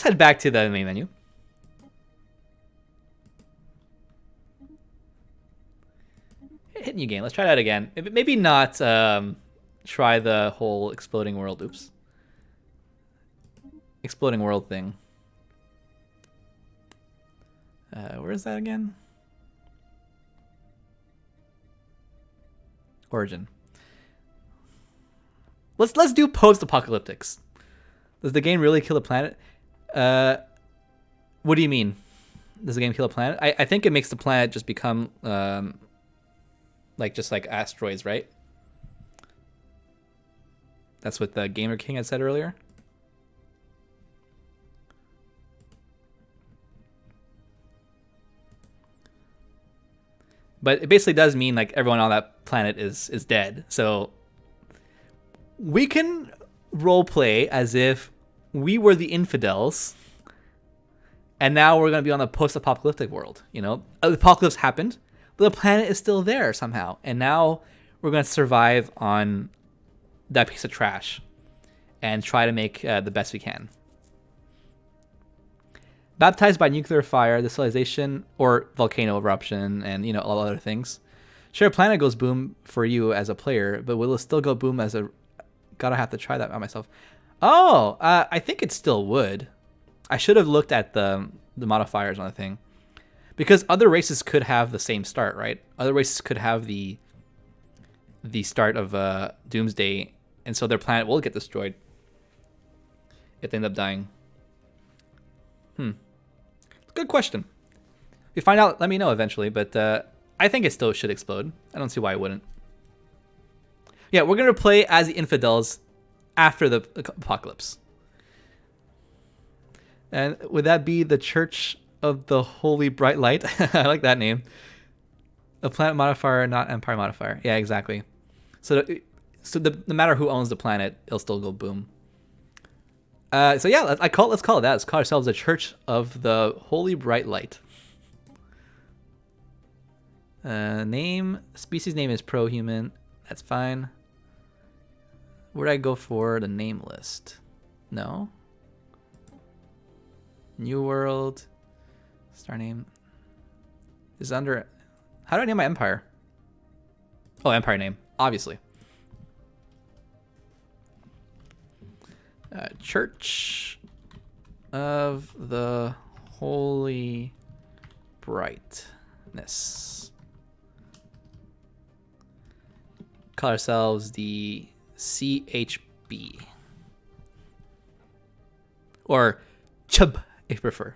head back to the main menu. Hit new game. Let's try that again. Maybe not try the whole exploding world. Oops. Exploding world thing. Where is that again? Origin. Let's do post-apocalyptics. Does the game really kill a planet? What do you mean? Does the game kill a planet? I think it makes the planet just become just like asteroids, right? That's what the Gamer King had said earlier. But it basically does mean like everyone on that planet is dead. So we can roleplay as if we were the infidels, and now we're going to be on the post-apocalyptic world. You know, the apocalypse happened, but the planet is still there somehow, and now we're going to survive on that piece of trash and try to make the best we can. Baptized by nuclear fire, the civilization or volcano eruption, and all other things. Sure, planet goes boom for you as a player, but will it still go boom as a? Gotta have to try that by myself. Oh, I think it still would. I should have looked at the modifiers on the thing, because other races could have the same start, right? Other races could have the start of Doomsday, and so their planet will get destroyed if they end up dying. Good question. If you find out, let me know eventually, but I think it still should explode. I don't see why it wouldn't. Yeah, we're going to play as the infidels after the apocalypse. And would that be the Church of the Holy Bright Light? I like that name. A planet modifier, not empire modifier. Yeah, exactly. So no matter who owns the planet, it'll still go boom. So yeah, let's call it that. Let's call ourselves the Church of the Holy Bright Light. Species name is Pro-Human. That's fine. Where'd I go for the name list? No. New World. Star name. Is under. How do I name my empire? Oh, empire name, obviously. Church of the Holy Brightness. Call ourselves the CHB. Or Chub, if you prefer.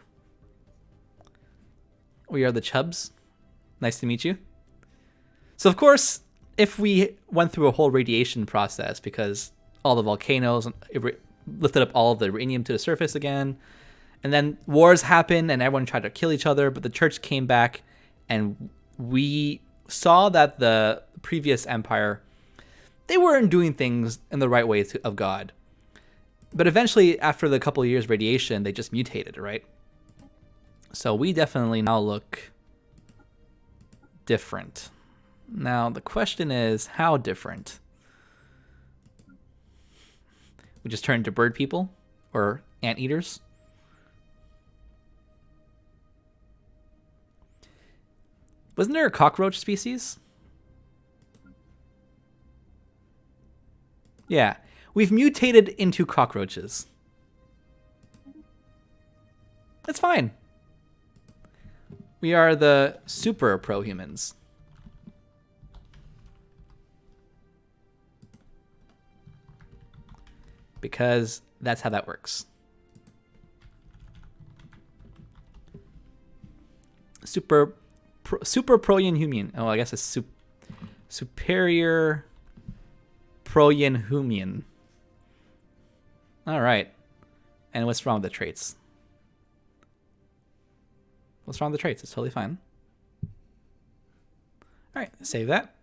We are the Chubs. Nice to meet you. So, of course, if we went through a whole radiation process because all the volcanoes lifted up all of the uranium to the surface again, and then wars happened and everyone tried to kill each other, but the church came back and we saw that the previous empire, they weren't doing things in the right way of God. But eventually, after the couple of years radiation, they just mutated, right? So we definitely now look different. Now, the question is, how different? We just turned into bird people or anteaters? Wasn't there a cockroach species? Yeah, we've mutated into cockroaches. That's fine. We are the super pro-humans. Because that's how that works. Super pro-inhuman. Oh, I guess it's superior pro-inhuman. All right. And what's wrong with the traits? What's wrong with the traits? It's totally fine. All right, save that.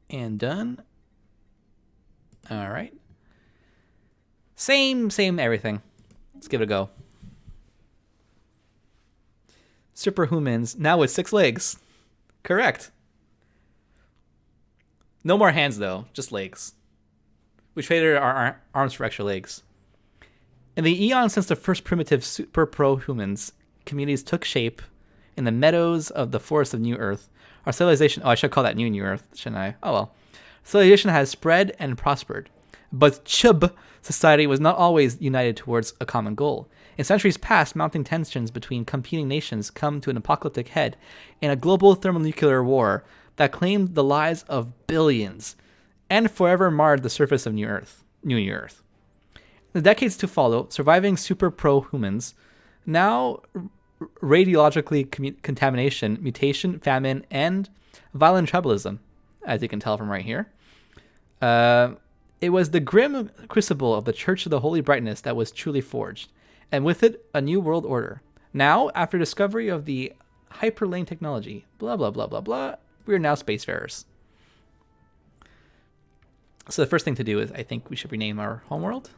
And done. All right. Same everything. Let's give it a go. Super-Hoomans, now with 6 legs. Correct. No more hands, though. Just legs. We traded our arms for extra legs. In the eon since the first primitive super pro-humans communities took shape in the meadows of the forest of New Earth, our civilization... Oh, I should call that New Earth, shouldn't I? Oh, well. Civilization has spread and prospered. But Chub society was not always united towards a common goal. In centuries past, mounting tensions between competing nations come to an apocalyptic head in a global thermonuclear war that claimed the lives of billions and forever marred the surface of New Earth. In the decades to follow, surviving super pro-humans, now radiologically contamination, mutation, famine, and violent tribalism, as you can tell from right here. It was the grim crucible of the Church of the Holy Brightness that was truly forged, and with it, a new world order. Now, after discovery of the hyperlane technology, blah, blah, blah, blah, blah, we are now spacefarers. So the first thing to do is, I think we should rename our homeworld.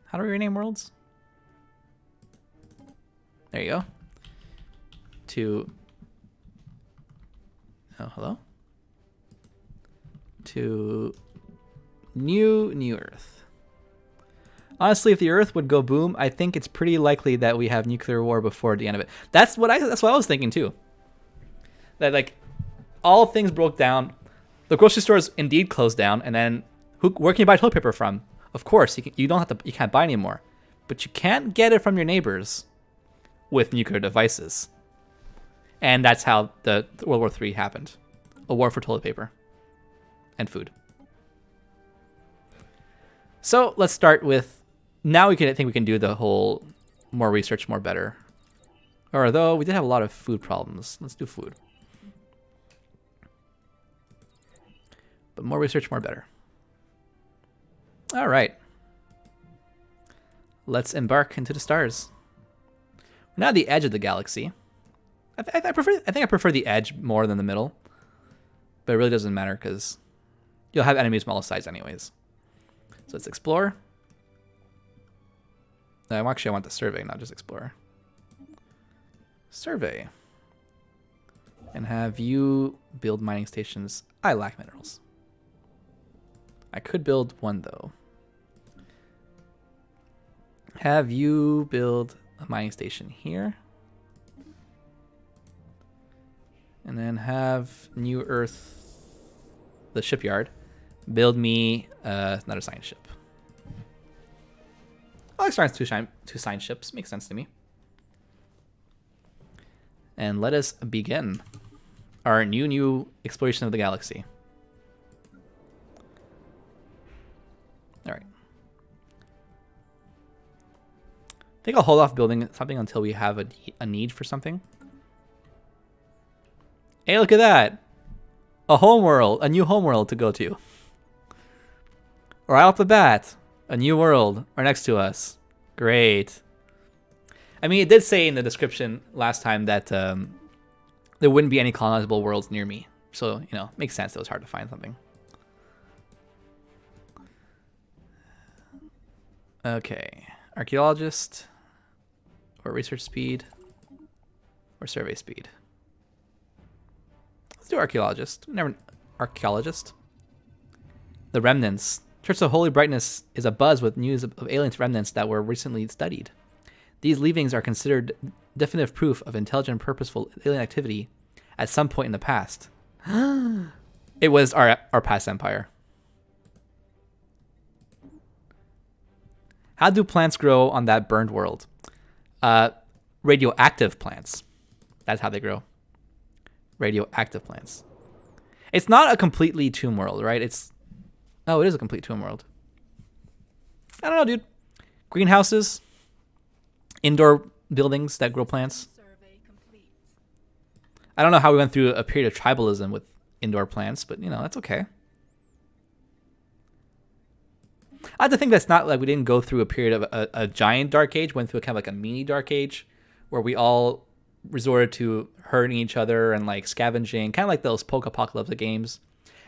How do we rename worlds? There you go. To... Oh, hello? To... New Earth. Honestly, if the Earth would go boom, I think it's pretty likely that we have nuclear war before the end of it. That's what I was thinking too. That like all things broke down. The grocery stores indeed closed down, and then where can you buy toilet paper from? Of course, you can't buy anymore, but you can't get it from your neighbors with nuclear devices, and that's how the World War III happened. A war for toilet paper and food. So let's start with, now I think we can do the whole more research, more better. Or although we did have a lot of food problems. Let's do food. But more research, more better. All right. Let's embark into the stars. We're now at the edge of the galaxy. I think I prefer the edge more than the middle. But it really doesn't matter because you'll have enemies from all sides anyways. So let's explore. Actually, I want the survey, not just explore. Survey. And have you build mining stations. I lack minerals. I could build one, though. Have you build a mining station here. And then have New Earth, the shipyard, build me another science ship. I like starting two science ships. Makes sense to me. And let us begin our new exploration of the galaxy. All right. I think I'll hold off building something until we have a need for something. Hey, look at that! A new homeworld to go to. Right off the bat, a new world right next to us. Great. I mean, it did say in the description last time that there wouldn't be any colonizable worlds near me. So, makes sense. It was hard to find something. Okay. Archaeologist, or research speed, or survey speed. Let's do archaeologist. Archaeologist. The remnants. Church of Holy Brightness is abuzz with news of alien remnants that were recently studied. These leavings are considered definitive proof of intelligent, purposeful alien activity at some point in the past. It was our past empire. How do plants grow on that burned world? Radioactive plants. That's how they grow. Radioactive plants. It's not a completely tomb world, right? Oh, it is a complete tomb world. I don't know, dude. Greenhouses. Indoor buildings that grow plants. I don't know how we went through a period of tribalism with indoor plants, but, that's okay. I have to think that's not like we didn't go through a period of a giant dark age, went through a kind of like a mini dark age where we all resorted to hurting each other and like scavenging, kind of like those post-apocalyptic games.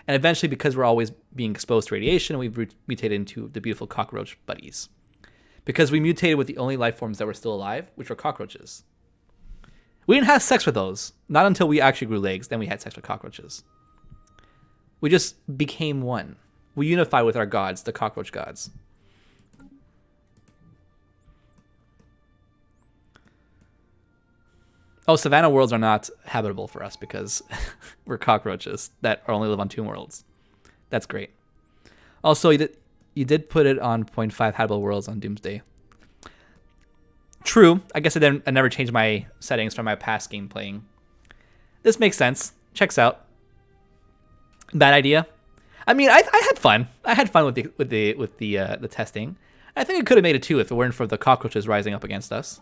And eventually, because we're always being exposed to radiation, we've mutated into the beautiful cockroach buddies. Because we mutated with the only life forms that were still alive, which were cockroaches. We didn't have sex with those. Not until we actually grew legs, then we had sex with cockroaches. We just became one. We unified with our gods, the cockroach gods. Oh, Savannah worlds are not habitable for us because we're cockroaches that only live on 2 worlds. That's great. Also, you did put it on 0.5 habitable worlds on Doomsday. True. I guess I never changed my settings from my past game playing. This makes sense. Checks out. Bad idea. I mean, I had fun. I had fun with the testing. I think it could have made it too if it weren't for the cockroaches rising up against us.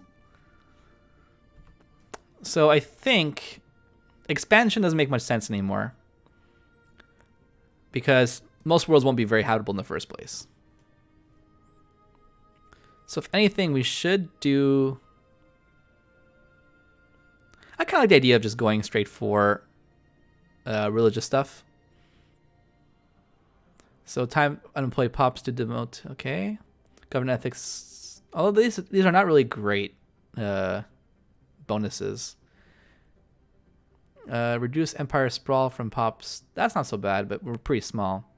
So I think expansion doesn't make much sense anymore because most worlds won't be very habitable in the first place. So if anything, we should do... I kind of like the idea of just going straight for religious stuff. So time unemployed pops to demote. Okay. Government ethics. Although these are not really great bonuses. Reduce empire sprawl from pops. That's not so bad, but we're pretty small.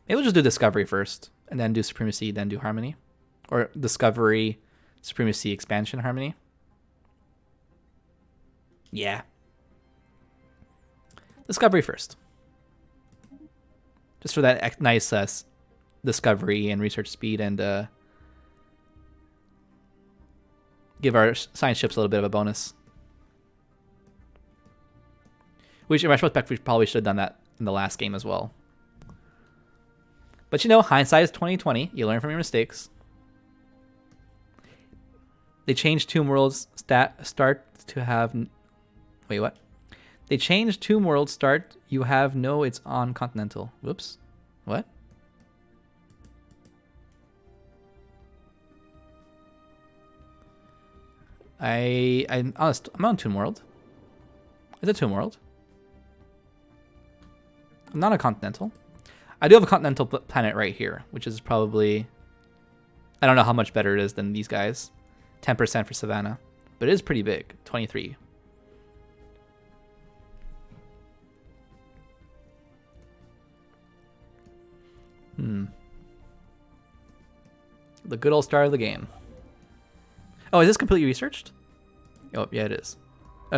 Maybe we'll just do discovery first, and then do supremacy, then do harmony, or discovery, supremacy, expansion, harmony. Yeah. Discovery first. Just for that nice discovery and research speed, and give our science ships a little bit of a bonus. Which, in retrospect, we probably should have done that in the last game as well. But you know, hindsight is 20/20. You learn from your mistakes. They changed Tomb World's start to have... Wait, what? They changed Tomb World start. You have no, it's on Continental. Whoops. What? I'm honest. I'm on Tomb World. Is it Tomb World? I'm not a Continental. I do have a Continental planet right here, which is probably... I don't know how much better it is than these guys. 10% for Savannah. But it is pretty big. 23. The good old start of the game. Oh, is this completely researched? Oh, yeah, it is.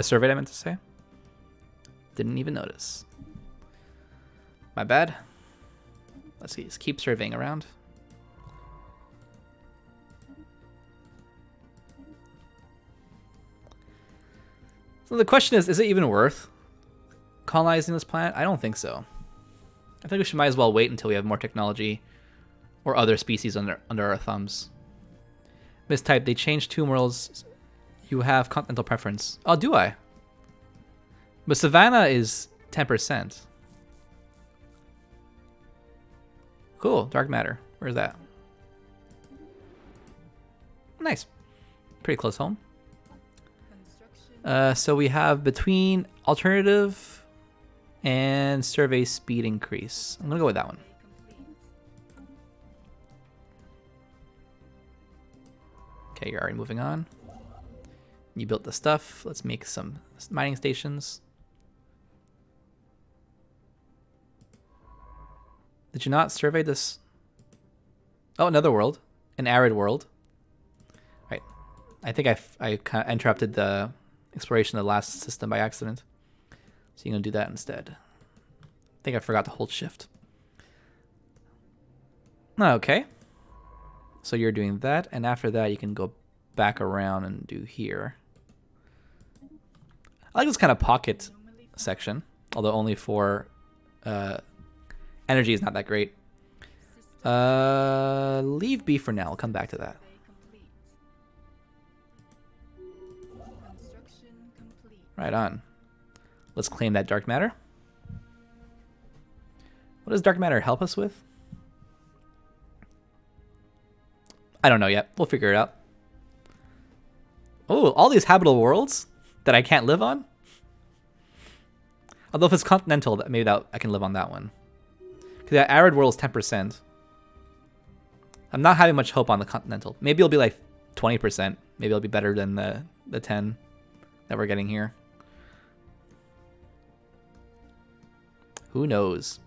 Surveyed, I meant to say. Didn't even notice. My bad. Let's see, just keep surveying around. So the question is it even worth colonizing this planet? I don't think so. I think we might as well wait until we have more technology or other species under our thumbs. Mistype, they changed Tomb Worlds. You have continental preference. Oh, do I? But Savannah is 10%. Cool, dark matter. Where's that? Nice. Pretty close home. So we have between alternative and survey speed increase. I'm gonna go with that one. Okay, you're already moving on. You built the stuff. Let's make some mining stations. Did you not survey this? Oh, another world. An arid world. Right. I think I kind of interrupted the exploration of the last system by accident. So you're going to do that instead. I think I forgot to hold shift. Okay. So you're doing that, and after that you can go back around and do here. I like this kind of pocket section, although only for energy is not that great. Leave B for now. I'll come back to that. Right on. Let's claim that dark matter. What does dark matter help us with? I don't know yet. We'll figure it out. Oh, all these habitable worlds that I can't live on? Although if it's continental, maybe I can live on that one. Because that arid world is 10%. I'm not having much hope on the continental. Maybe it'll be like 20%. Maybe it'll be better than the 10 that we're getting here. Who knows?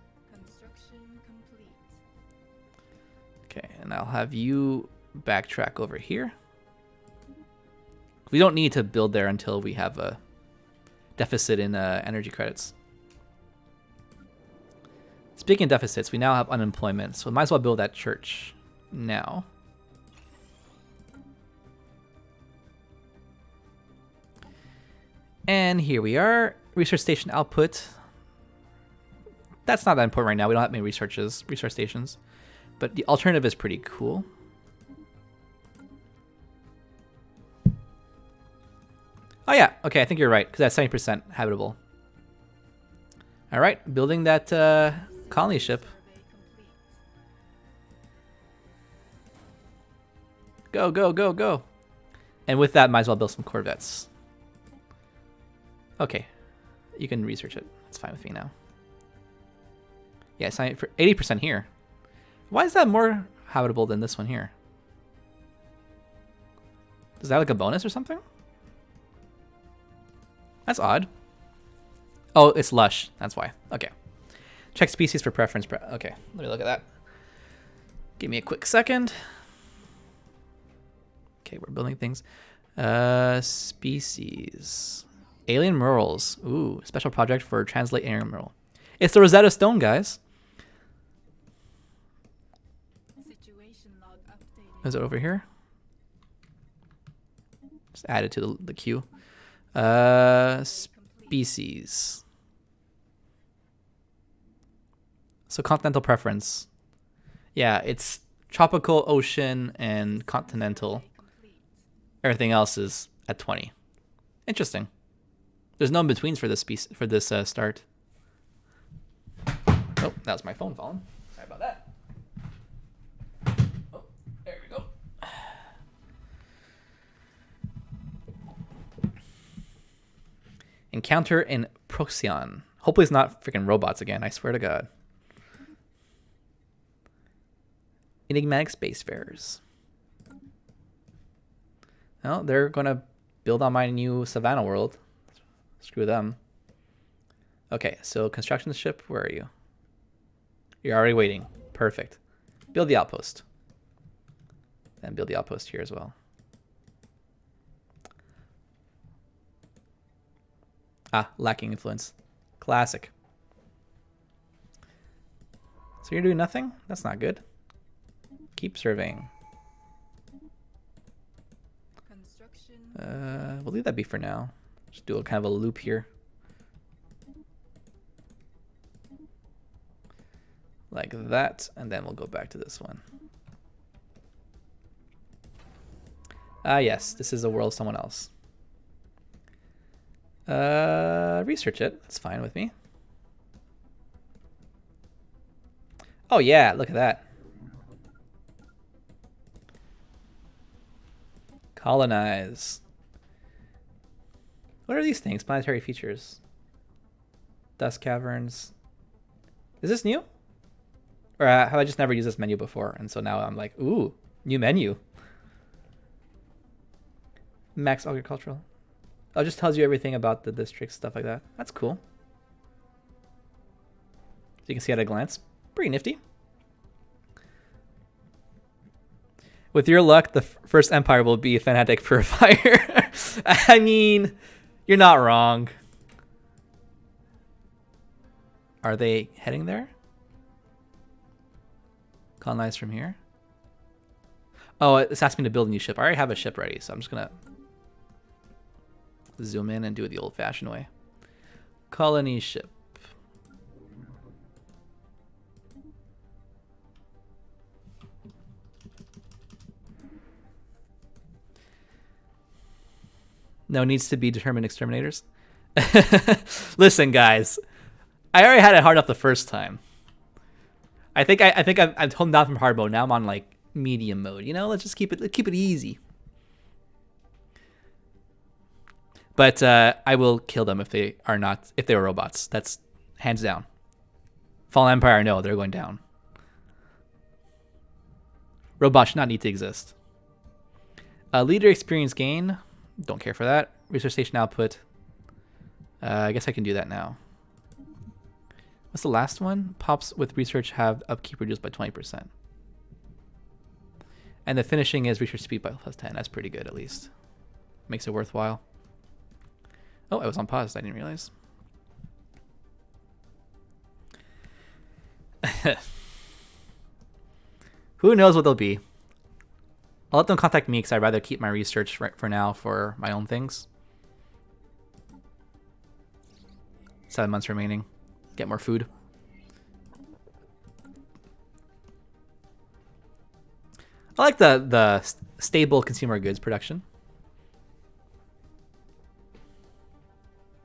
Okay, and I'll have you backtrack over here. We don't need to build there until we have a deficit in energy credits. Speaking of deficits, we now have unemployment, so we might as well build that church now. And here we are. Research station output. That's not that important right now. We don't have many research stations. But the alternative is pretty cool. Oh yeah, okay, I think you're right, because that's 70% habitable. Alright, building that colony ship. Go, go, go, go. And with that, might as well build some corvettes. Okay, you can research it. It's fine with me now. Yeah, sign it for 80% here. Why is that more habitable than this one here? Does that have like a bonus or something? That's odd. Oh, it's lush. That's why. Okay. Check species for preference. Okay, let me look at that. Give me a quick second. Okay, we're building things. Species. Alien Murals. Ooh, special project for translate alien mural. It's the Rosetta Stone, guys. Is it over here? Just add it to the queue. Species. So continental preference. Yeah, it's tropical, ocean, and continental. Everything else is at 20. Interesting. There's no in-betweens for this start. Oh, that was my phone falling. Sorry about that. Oh, there we go. Encounter in Procyon. Hopefully it's not freaking robots again, I swear to God. Enigmatic spacefarers. Well, they're going to build on my new Savannah world. Screw them. Okay, so construction ship, where are you? You're already waiting. Perfect. Build the outpost. And build the outpost here as well. Ah, lacking influence. Classic. So you're doing nothing? That's not good. Keep surveying. We'll leave that be for now. Just do a kind of a loop here. Like that, and then we'll go back to this one. Ah, yes, this is a world of someone else. Research it. That's fine with me. Oh yeah, look at that. Colonize. What are these things? Planetary features. Dust caverns. Is this new? Or have I just never used this menu before? And so now I'm like, ooh, new menu. Max agricultural. Oh, it just tells you everything about the districts, stuff like that. That's cool. So you can see at a glance. Pretty nifty. With your luck, the first empire will be a fanatic purifier. I mean, you're not wrong. Are they heading there? Colonize from here. Oh, it's asking me to build a new ship. I already have a ship ready, so I'm just gonna zoom in and do it the old-fashioned way. Colony ship. No needs to be determined exterminators. Listen, guys, I already had it hard enough the first time. I think I'm toned down from hard mode. Now I'm on like medium mode. You know, let's just keep it easy. But I will kill them if they were robots. That's hands down. Fallen Empire, no, they're going down. Robots should not need to exist. Leader experience gain. Don't care for that. Research station output. I guess I can do that now. What's the last one? Pops with research have upkeep reduced by 20%. And the finishing is research speed by +10. That's pretty good, at least. Makes it worthwhile. Oh, I was on pause. I didn't realize. Who knows what they'll be? I'll let them contact me because I'd rather keep my research right for now for my own things. 7 months remaining. Get more food. I like the stable consumer goods production.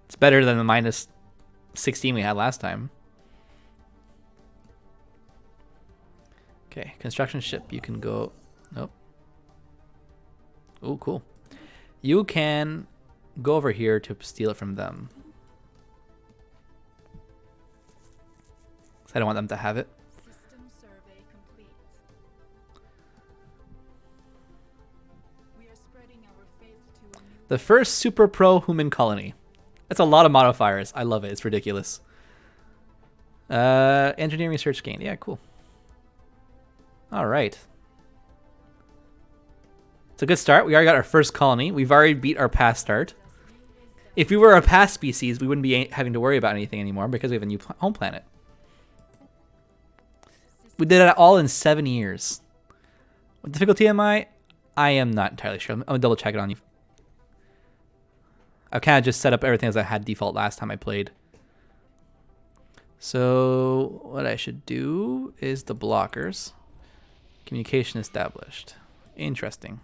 It's better than the minus 16 we had last time. Okay, construction ship. You can go. Nope. Oh, cool. You can go over here to steal it from them. I don't want them to have it. System survey complete. We are spreading our faith to a new The first super pro-human colony. That's a lot of modifiers. I love it. It's ridiculous. Engineering research gain. Yeah, cool. All right. It's a good start. We already got our first colony. We've already beat our past start. If we were a past species, we wouldn't be having to worry about anything anymore because we have a new home planet. We did it all in 7 years. What difficulty am I? I am not entirely sure. I'm going to double check it on you. I've kind of just set up everything as I had default last time I played. So what I should do is the blockers. Communication established. Interesting.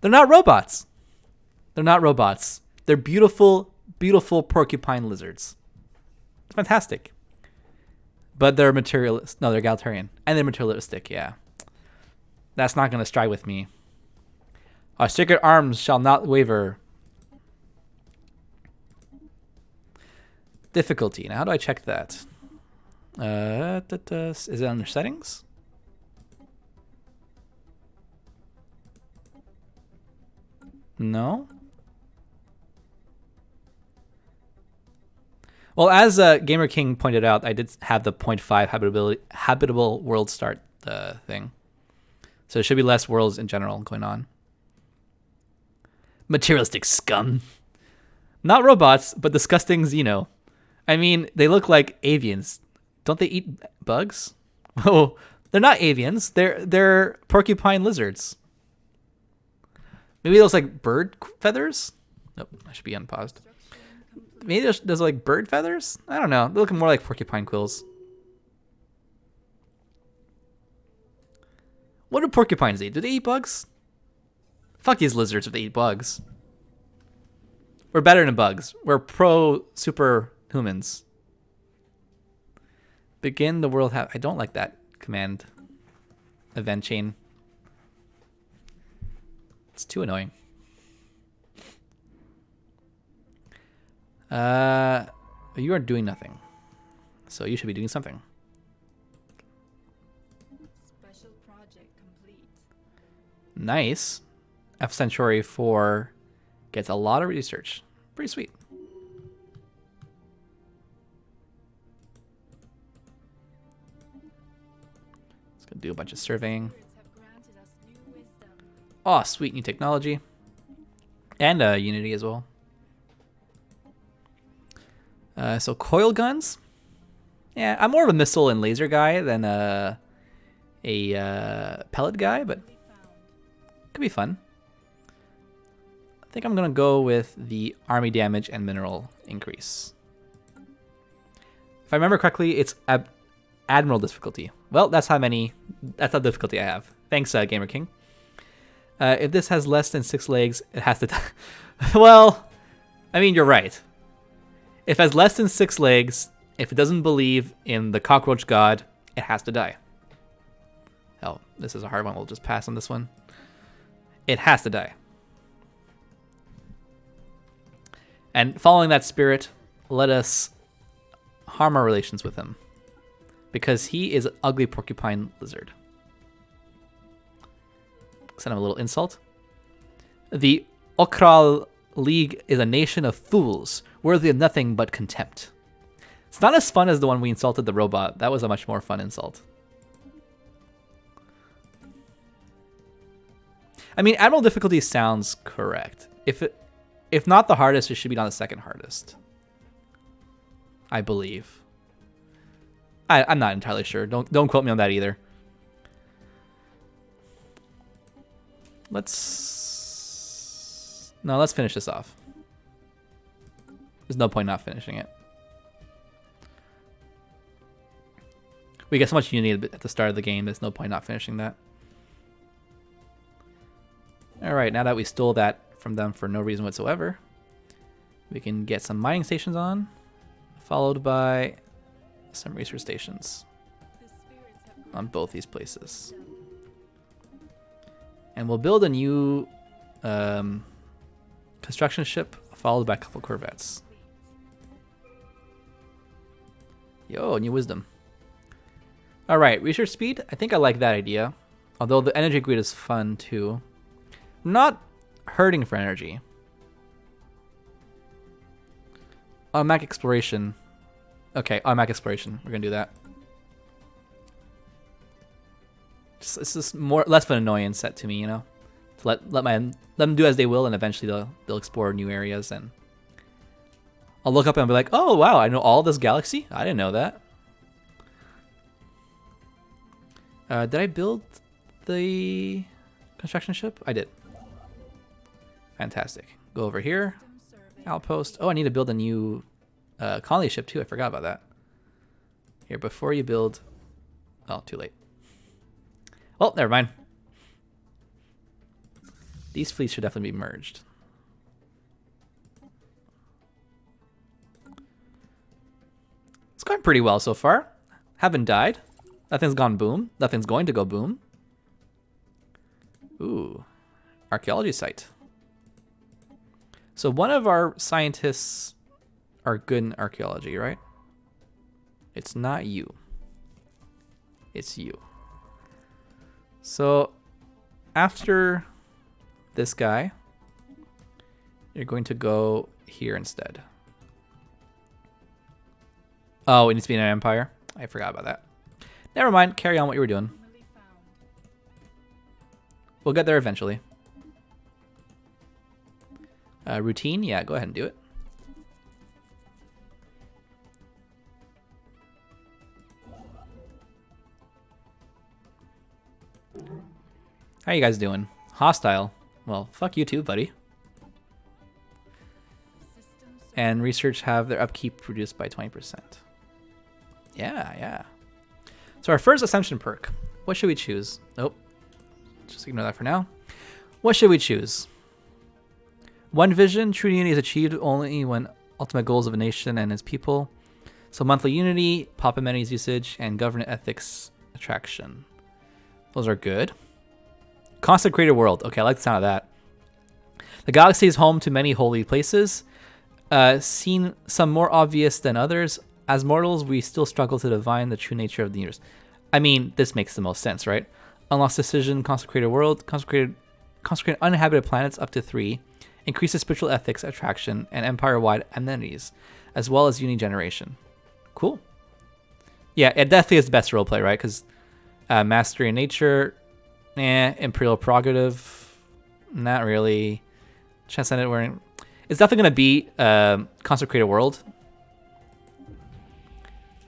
They're not robots. They're not robots. They're beautiful, beautiful porcupine lizards. It's fantastic. But they're materialist. No, they're egalitarian. And they're materialistic, yeah. That's not going to strike with me. Our sacred arms shall not waver. Difficulty. Now, how do I check that? Is it under settings? No. Well, as Gamer King pointed out, I did have the 0.5 habitable world start thing. So there should be less worlds in general going on. Materialistic scum. Not robots, but disgusting xeno. I mean, they look like avians. Don't they eat bugs? Oh, they're not avians. They're porcupine lizards. Maybe those like bird feathers? Nope, I should be unpaused. Maybe those like bird feathers? I don't know. They're looking more like porcupine quills. What do porcupines eat? Do they eat bugs? Fuck these lizards if they eat bugs. We're better than bugs. We're pro-super humans. Begin the world. I don't like that command. Event chain. It's too annoying. You are doing nothing. So you should be doing something. special project complete. Nice. F Centauri 4 gets a lot of research. Pretty sweet. It's gonna do a bunch of surveying. Spirits have granted us new wisdom. Oh, sweet new technology. And Unity as well. So coil guns. Yeah, I'm more of a missile and laser guy than a pellet guy, but We found. could be fun. I think I'm gonna go with the army damage and mineral increase. If I remember correctly, it's admiral difficulty. Well, that's how difficulty I have. Thanks, Gamer King. If this has less than 6 legs, it has to die. Well, I mean, you're right. If it has less than 6 legs, if it doesn't believe in the cockroach god, it has to die. Hell, this is a hard one. We'll just pass on this one. It has to die. And following that spirit, let us harm our relations with him. Because he is an ugly porcupine lizard. Send him a little insult. The Okral League is a nation of fools, worthy of nothing but contempt. It's not as fun as the one we insulted the robot. That was a much more fun insult. I mean, Admiral difficulty sounds correct. If if not the hardest, it should be on the second hardest. I believe. I'm not entirely sure. Don't quote me on that either. Let's finish this off. There's no point not finishing it. We get so much unity at the start of the game, there's no point not finishing that. Alright, now that we stole that from them for no reason whatsoever, we can get some mining stations on, followed by some research stations on both these places. And we'll build a new construction ship, followed by a couple corvettes. Yo, new wisdom. Alright, research speed. I think I like that idea. Although the energy grid is fun too. I'm not hurting for energy. Automatic exploration. Okay, automatic exploration. We're gonna do that. It's just less of an annoyance set to me, you know. To let them do as they will, and eventually they'll explore new areas, and I'll look up and be like, oh wow, I know all this galaxy. I didn't know that. Did I build the construction ship? I did. Fantastic. Go over here. Outpost. Oh, I need to build a new colony ship too. I forgot about that. Here, before you build... Oh, too late. Well, never mind. These fleets should definitely be merged. It's going pretty well so far. Haven't died. Nothing's gone boom. Nothing's going to go boom. Ooh. Archaeology site. So one of our scientists are good in archaeology, right? It's not you. It's you. So after this guy, you're going to go here instead. Oh, it needs to be an empire. I forgot about that. Never mind. Carry on what you were doing. We'll get there eventually. Routine? Yeah, go ahead and do it. How you guys doing? Hostile. Well, fuck you too, buddy. And research have their upkeep reduced by 20%. Yeah, yeah. So our first assumption perk. What should we choose? Nope. Just ignore that for now. What should we choose? One vision. True unity is achieved only when ultimate goals of a nation and its people. So monthly unity, pop amenities usage, and government ethics attraction. Those are good. Consecrated world. Okay, I like the sound of that. The galaxy is home to many holy places. Seen some more obvious than others. As mortals, we still struggle to divine the true nature of the universe. I mean, this makes the most sense, right? Unlost decision, consecrated world, consecrated uninhabited planets up to 3, increases spiritual ethics, attraction, and empire-wide amenities, as well as uni generation. Cool. Yeah, it definitely is the best roleplay, right? Because mastery in nature, imperial prerogative, not really. Transcendent, wearing. It's definitely going to be consecrated world.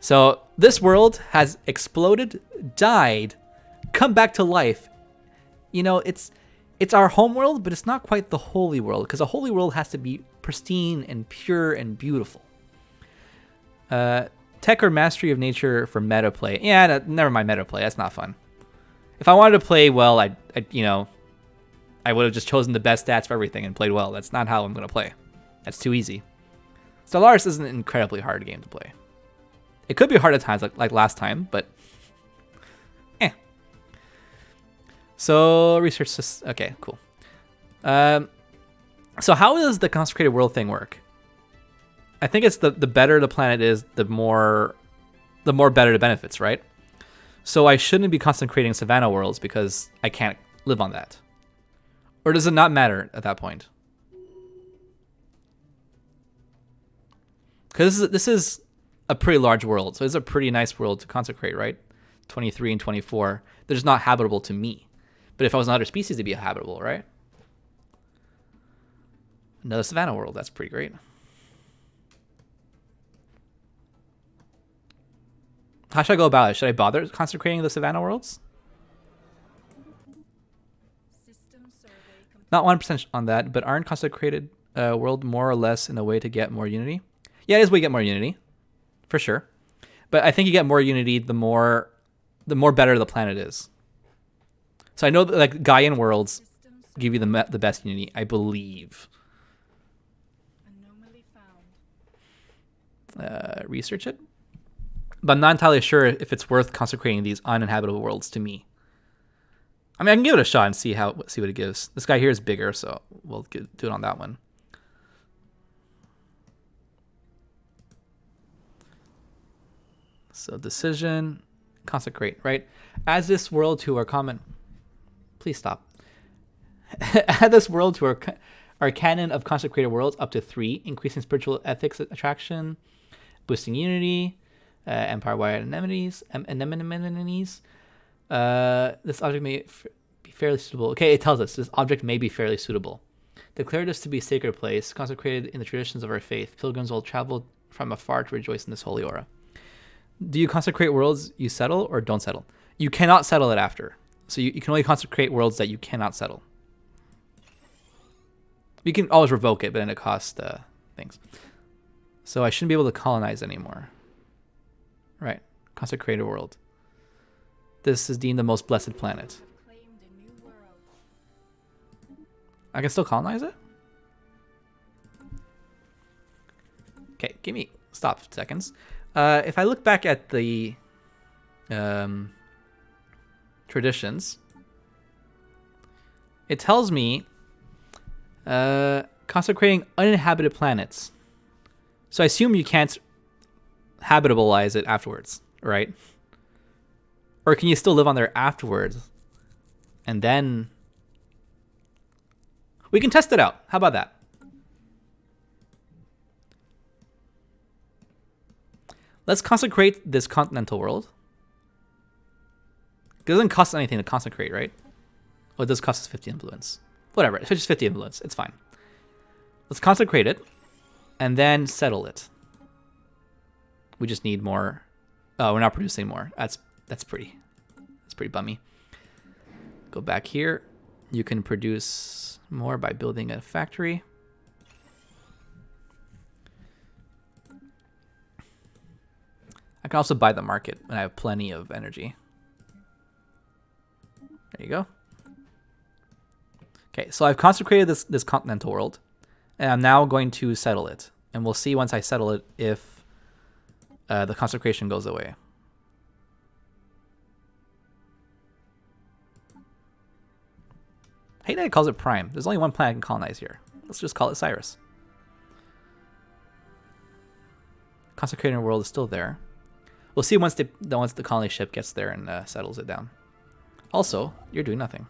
So this world has exploded, died, come back to life. You know, it's our home world, but it's not quite the holy world, because a holy world has to be pristine and pure and beautiful. Tech or mastery of nature for meta play. Yeah, no, never mind meta play. That's not fun. If I wanted to play well, I would have just chosen the best stats for everything and played well. That's not how I'm going to play. That's too easy. Stellaris isn't an incredibly hard game to play. It could be hard at times, like last time, but So research this. Okay, cool. So how does the consecrated world thing work? I think it's the better the planet is, the more better the benefits, right? So I shouldn't be consecrating Savannah worlds because I can't live on that. Or does it not matter at that point? Because this is a pretty large world, so it's a pretty nice world to consecrate, right? 23 and 24. They're just not habitable to me. But if I was another species, it'd be habitable, right? Another Savannah world. That's pretty great. How should I go about it? Should I bother consecrating the Savannah worlds? System survey complete. Not 100% on that, but aren't consecrated world more or less in a way to get more unity? Yeah, it is a way to get more unity, for sure. But I think you get more unity the more better the planet is. So I know that like Gaian worlds System give you the best unity, I believe. anomaly found. Research it. But I'm not entirely sure if it's worth consecrating these uninhabitable worlds to me. I mean, I can give it a shot and see what it gives. This guy here is bigger, so we'll do it on that one. So decision, consecrate, right? As this world to our common... Please stop. Add this world to our canon of consecrated worlds up to 3, increasing spiritual ethics attraction, boosting unity, empire-wide anemones. This object may be fairly suitable. Okay, it tells us this object may be fairly suitable. Declare this to be a sacred place, consecrated in the traditions of our faith. Pilgrims will travel from afar to rejoice in this holy aura. Do you consecrate worlds you settle or don't settle? You cannot settle it after. So you can only consecrate worlds that you cannot settle. You can always revoke it, but then it costs things. So I shouldn't be able to colonize anymore. Right. Consecrated world. This is deemed the most blessed planet. Claimed a new world. I can still colonize it? Okay, give me... Stop seconds. If I look back at the traditions, it tells me consecrating uninhabited planets. So I assume you can't habitabilize it afterwards, right? Or can you still live on there afterwards? And then we can test it out. How about that? Let's consecrate this continental world. It doesn't cost anything to consecrate, right? Oh, it does cost us 50 influence. Whatever, it's just 50 influence. It's fine. Let's consecrate it and then settle it. We just need more. Oh, we're not producing more. That's pretty bummy. Go back here. You can produce more by building a factory. I can also buy the market when I have plenty of energy. There you go. Okay, so I've consecrated this continental world, and I'm now going to settle it. And we'll see once I settle it if the consecration goes away. I hate that it calls it Prime. There's only one planet I can colonize here. Let's just call it Cyrus. Consecrated world is still there. We'll see once the colony ship gets there and settles it down. Also, you're doing nothing.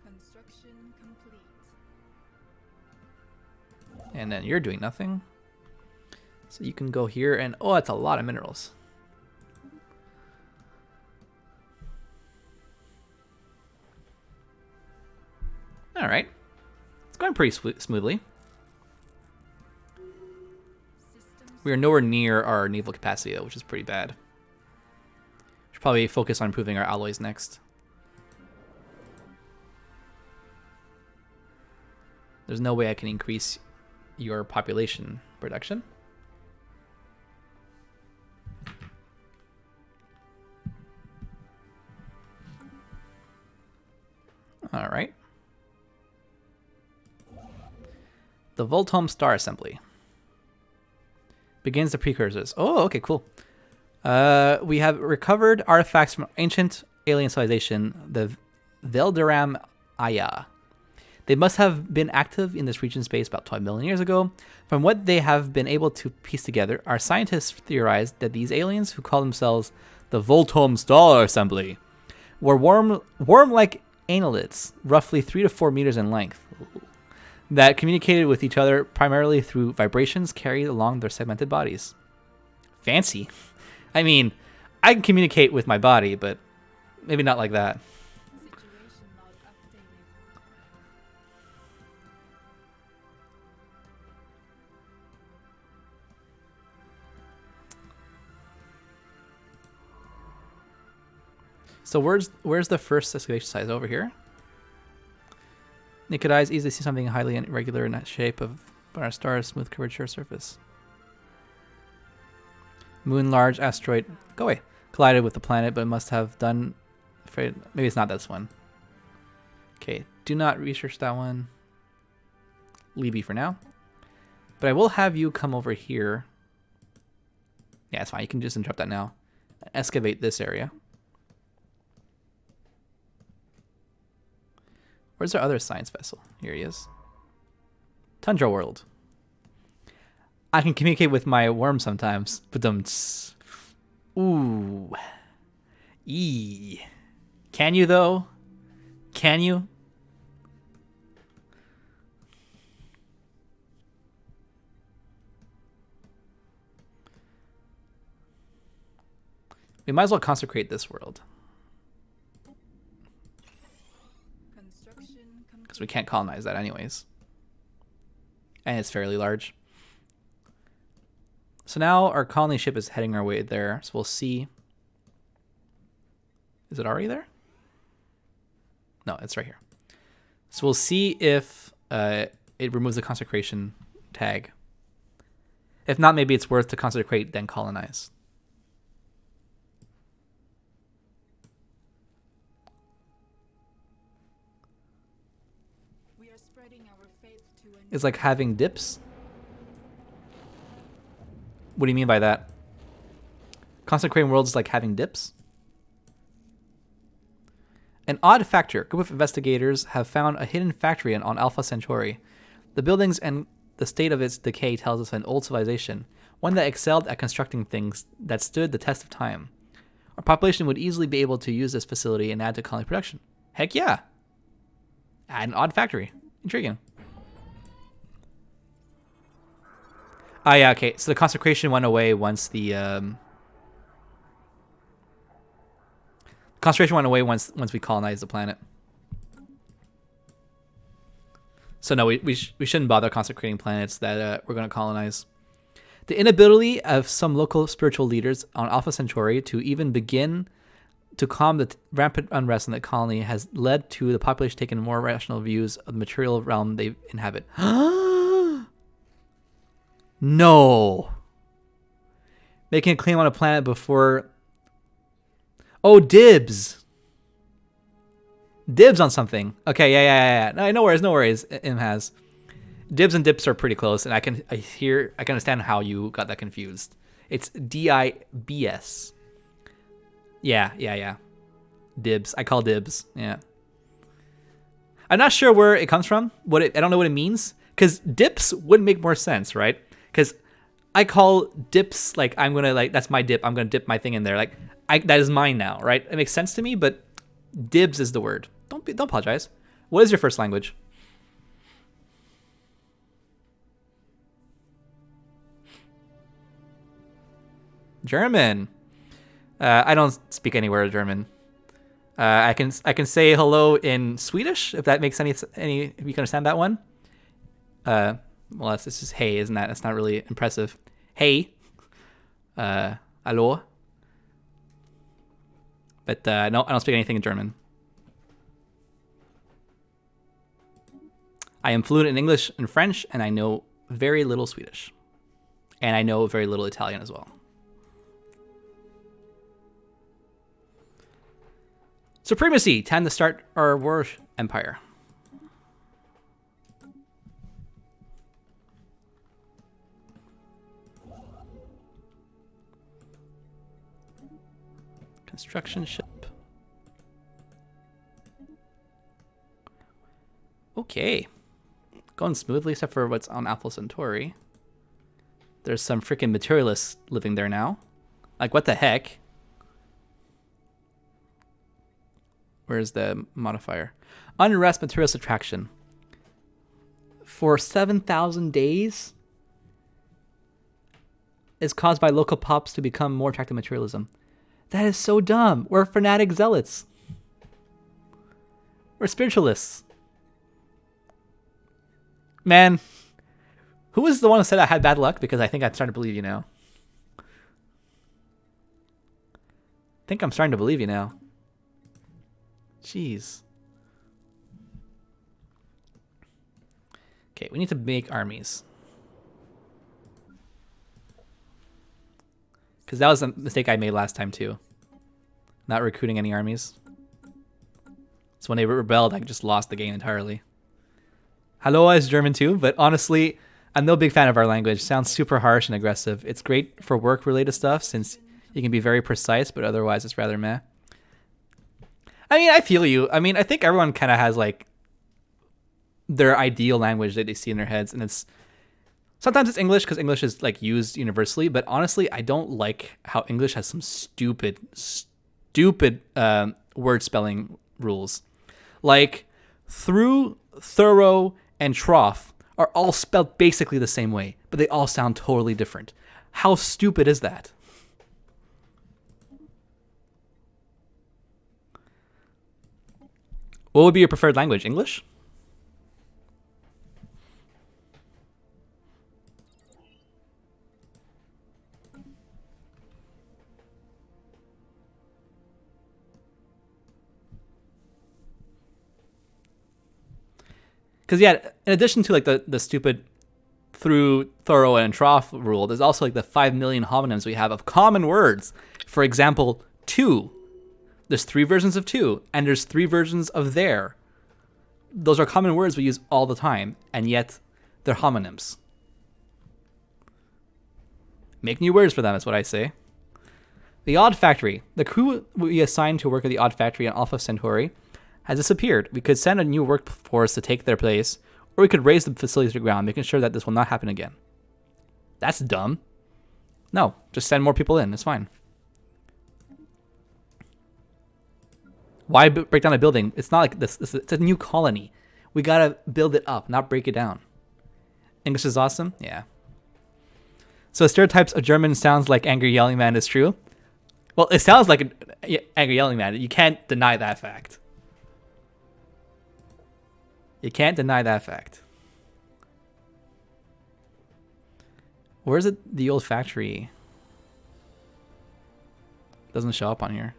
Construction complete. And then you're doing nothing. So you can go here and... Oh, that's a lot of minerals. All right. It's going pretty smoothly. We are nowhere near our naval capacity, though, which is pretty bad. Should probably focus on improving our alloys next. There's no way I can increase your population production. All right. The Voltome Star Assembly begins the precursors. Oh, okay, cool. We have recovered artifacts from ancient alien civilization, the Velderam Aya. They must have been active in this region space about 12 million years ago. From what they have been able to piece together, our scientists theorized that these aliens, who call themselves the Voltome Star Assembly, were worm-like annelids, roughly 3 to 4 meters in length, that communicated with each other primarily through vibrations carried along their segmented bodies. Fancy. I mean, I can communicate with my body, but maybe not like that. Situation log updated. So where's the first excavation site? Over here? Naked eyes easily see something highly irregular in that shape of our star's smooth curvature surface. Moon large asteroid. Go away. Collided with the planet, but must have done. Afraid maybe it's not this one. Okay, do not research that one. Leave for now. But I will have you come over here. Yeah, it's fine. You can just interrupt that now. Excavate this area. Where's our other science vessel? Here he is. Tundra World. I can communicate with my worm sometimes. Ba-dum-ts. Ooh. Eee. Can you, though? Can you? We might as well consecrate this world. Because we can't colonize that anyways. And it's fairly large. So now our colony ship is heading our way there. So we'll see. Is it already there? No, it's right here. So we'll see if it removes the consecration tag. If not, maybe it's worth to consecrate, then colonize. We are spreading our faith to a It's like having dips. What do you mean by that? Consecrating worlds is like having dips? An odd factor. A group of investigators have found a hidden factory on Alpha Centauri. The buildings and the state of its decay tells us an old civilization, one that excelled at constructing things that stood the test of time. Our population would easily be able to use this facility and add to colony production. Heck yeah! Add an odd factory. Intriguing. Ah, yeah, okay. So the consecration went away once the consecration went away once we colonized the planet. So no, we shouldn't bother consecrating planets that we're going to colonize. The inability of some local spiritual leaders on Alpha Centauri to even begin to calm the rampant unrest in the colony has led to the population taking more rational views of the material realm they inhabit. No. Making a claim on a planet before... Oh, dibs. Dibs on something. Okay, yeah. No worries. Im has. Dibs and dips are pretty close, and I can understand how you got that confused. It's D-I-B-S. Yeah. Dibs. I call dibs. Yeah. I'm not sure where it comes from. I don't know what it means. Because dips would make more sense, right? Because I call dips like that's my dip. I'm gonna dip my thing in there. Like that is mine now, right? It makes sense to me, but dibs is the word. Don't apologize. What is your first language? German. I don't speak any word of German. I can say hello in Swedish if that makes any if you can understand that one. Well, it's just hey, isn't that? That's not really impressive. Hey. Hallo. But no, I don't speak anything in German. I am fluent in English and French, and I know very little Swedish. And I know very little Italian as well. Supremacy. Time to start our war empire. Construction ship. Okay. Going smoothly except for what's on Alpha Centauri. There's some freaking materialists living there now. Like, what the heck? Where's the modifier? Unrest materialist attraction. For 7,000 days is caused by local pops to become more attracted to materialism. That is so dumb. We're fanatic zealots. We're spiritualists. Man, who was the one who said I had bad luck? Because I think I'm starting to believe you now. I think I'm starting to believe you now. Jeez. Okay, we need to make armies. Because that was a mistake I made last time too. Not recruiting any armies. So when they rebelled, I just lost the game entirely. Hello is German too, but honestly, I'm no big fan of our language. It sounds super harsh and aggressive. It's great for work-related stuff since you can be very precise, but otherwise it's rather meh. I mean, I feel you. I mean, I think everyone kind of has like their ideal language that they see in their heads, and it's sometimes it's English because English is like used universally, but honestly, I don't like how English has some stupid word spelling rules. Like through, thorough, and trough are all spelled basically the same way, but they all sound totally different. How stupid is that? What would be your preferred language? English? Because yeah, in addition to like the stupid through, thorough, and trough rule, there's also like the 5 million homonyms we have of common words. For example, to. There's 3 versions of to, and there's 3 versions of there. Those are common words we use all the time, and yet they're homonyms. Make new words for them is what I say. The Odd Factory. The crew we assigned to work at the Odd Factory on Alpha Centauri has disappeared. We could send a new workforce to take their place, or we could raise the facility to the ground, making sure that this will not happen again. That's dumb. No, just send more people in. It's fine. Why break down a building? It's not like this. It's a new colony. We gotta build it up, not break it down. English is awesome? Yeah. So stereotypes of German sounds like angry yelling man is true? Well, it sounds like an angry yelling man. You can't deny that fact. You can't deny that fact. Where's it? The old factory? Doesn't show up on here.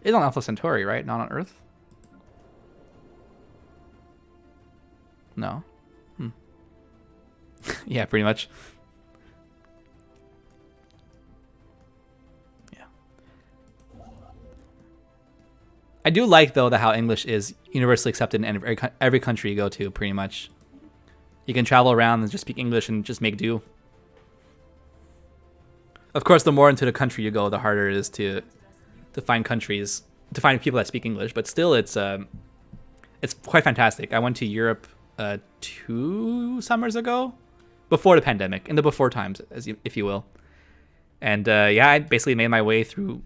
It's on Alpha Centauri, right? Not on Earth? No. Yeah, pretty much. Yeah. I do like, though, that how English is universally accepted in every country you go to, pretty much. You can travel around and just speak English and just make do. Of course, the more into the country you go, the harder it is to find countries, to find people that speak English. But still, it's quite fantastic. I went to Europe 2 summers ago, before the pandemic, in the before times, if you will. And yeah, I basically made my way through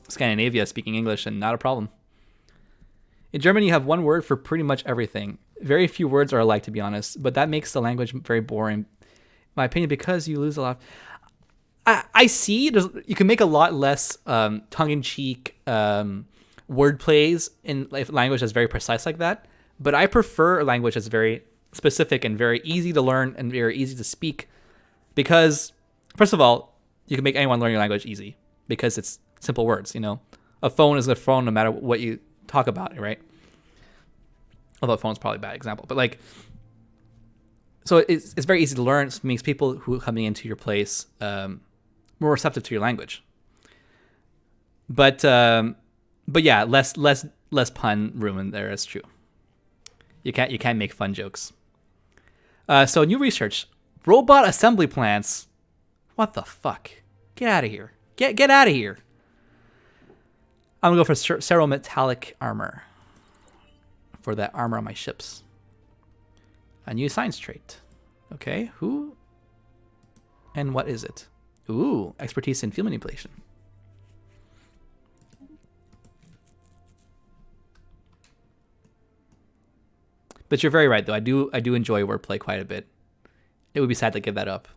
Scandinavia speaking English, and not a problem. In German, you have one word for pretty much everything. Very few words are alike, to be honest, but that makes the language very boring, in my opinion, because you lose a lot. I see you can make a lot less tongue-in-cheek word plays in language that's very precise like that, but I prefer a language that's very specific and very easy to learn and very easy to speak, because first of all, you can make anyone learn your language easy because it's simple words. You know, a phone is a phone no matter what you talk about, right? Although a phone's probably a bad example, but like, so it's very easy to learn. It makes people who are coming into your place more receptive to your language. But yeah, less pun room in there. That's true. You can't make fun jokes. So new research, robot assembly plants. What the fuck? Get out of here. Get out of here. I'm gonna go for cerometallic armor. For that armor on my ships. A new science trait. Okay, who and what is it? Ooh, expertise in field manipulation. But you're very right, though. I do enjoy wordplay quite a bit. It would be sad to give that up.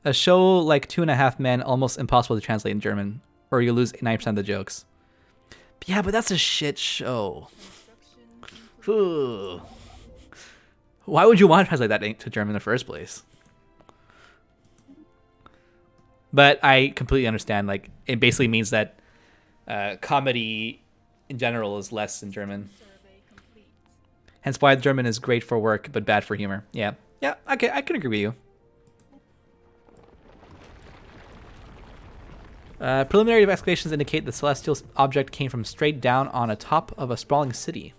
A show like 2.5 Men, almost impossible to translate in German, or you lose 90% of the jokes. Yeah, but that's a shit show. Ooh. Why would you want to translate that to German in the first place? But I completely understand. Like, it basically means that comedy in general is less in German. Survey complete. Hence why German is great for work but bad for humor. Yeah. Yeah, okay, I can agree with you. Preliminary excavations indicate the celestial object came from straight down on a top of a sprawling city.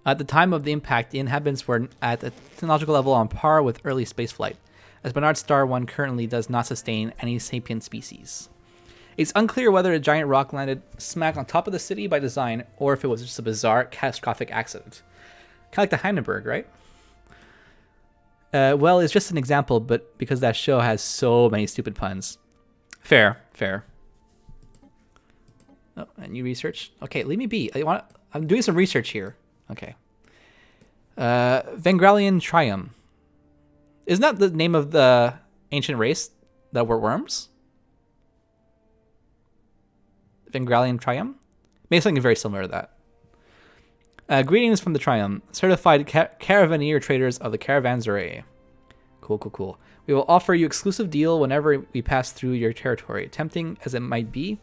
At the time of the impact, the inhabitants were at a technological level on par with early spaceflight, as Barnard Star 1 currently does not sustain any sapient species. It's unclear whether a giant rock landed smack on top of the city by design, or if it was just a bizarre, catastrophic accident. Kind of like the Hindenburg, right? Well, it's just an example, but because that show has so many stupid puns. Fair. Oh, and you research? Okay, leave me be. I'm doing some research here. Okay. Vengralian Trium. Isn't that the name of the ancient race that were worms? Vengralian Trium? Maybe something very similar to that. Greetings from the Trium, certified caravaneer traders of the Caravanserai. Cool. We will offer you exclusive deal whenever we pass through your territory. Tempting as it might be,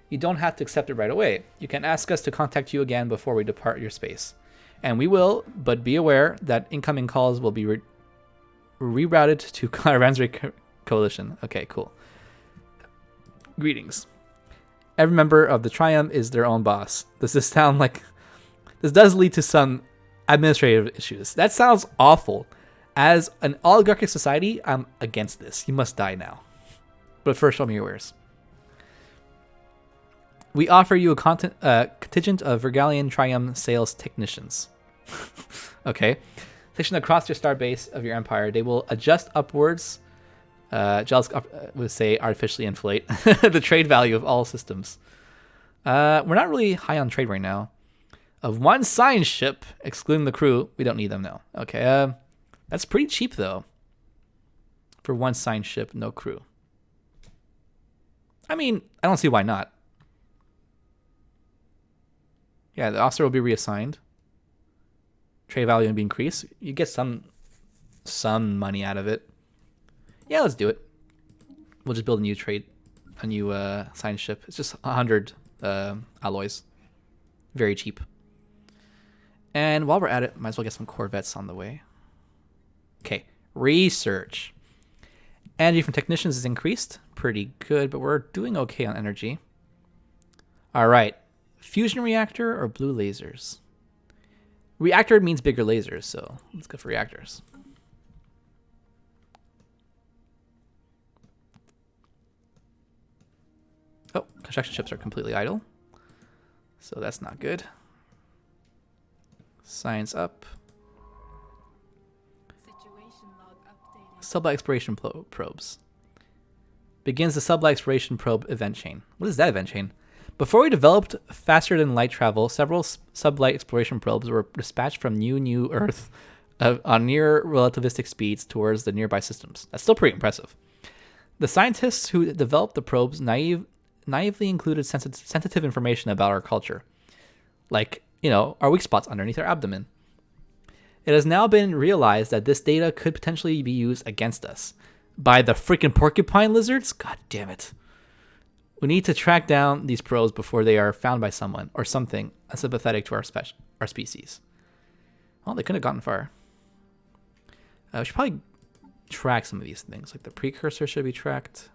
you don't have to accept it right away. You can ask us to contact you again before we depart your space. And we will, but be aware that incoming calls will be rerouted to Caravanserai Coalition. Okay, cool. Greetings. Every member of the Triumph is their own boss. Does this sound like... This does lead to some administrative issues. That sounds awful. As an oligarchic society, I'm against this. You must die now. But first, show me your wares. We offer you a contingent of Vergalian Triumph sales technicians. Okay. Station across your star base of your empire. They will adjust upwards. Would say artificially inflate the trade value of all systems. We're not really high on trade right now. Of one signed ship, excluding the crew, we don't need them now. Okay, that's pretty cheap though. For one signed ship, no crew. I mean, I don't see why not. Yeah, the officer will be reassigned. Trade value will be increased. You get some money out of it. Yeah, let's do it. We'll just build a new signed ship. It's just 100 alloys. Very cheap. And while we're at it, might as well get some corvettes on the way. Okay, research. Energy from technicians is increased. Pretty good, but we're doing okay on energy. All right. Fusion reactor or blue lasers? Reactor means bigger lasers, so let's go for reactors. Oh, construction ships are completely idle. So that's not good. Science up. Situation log updated. Sublight exploration probes. Begins the sublight exploration probe event chain. What is that event chain? Before we developed faster than light travel, several sublight exploration probes were dispatched from New Earth on near relativistic speeds towards the nearby systems. That's still pretty impressive. The scientists who developed the probes naively included sensitive information about our culture, like, our weak spots underneath our abdomen. It has now been realized that this data could potentially be used against us by the freaking porcupine lizards. God damn it. We need to track down these probes before they are found by someone or something unsympathetic to our species. Well, they couldn't have gotten far. We should probably track some of these things. Like the precursor should be tracked.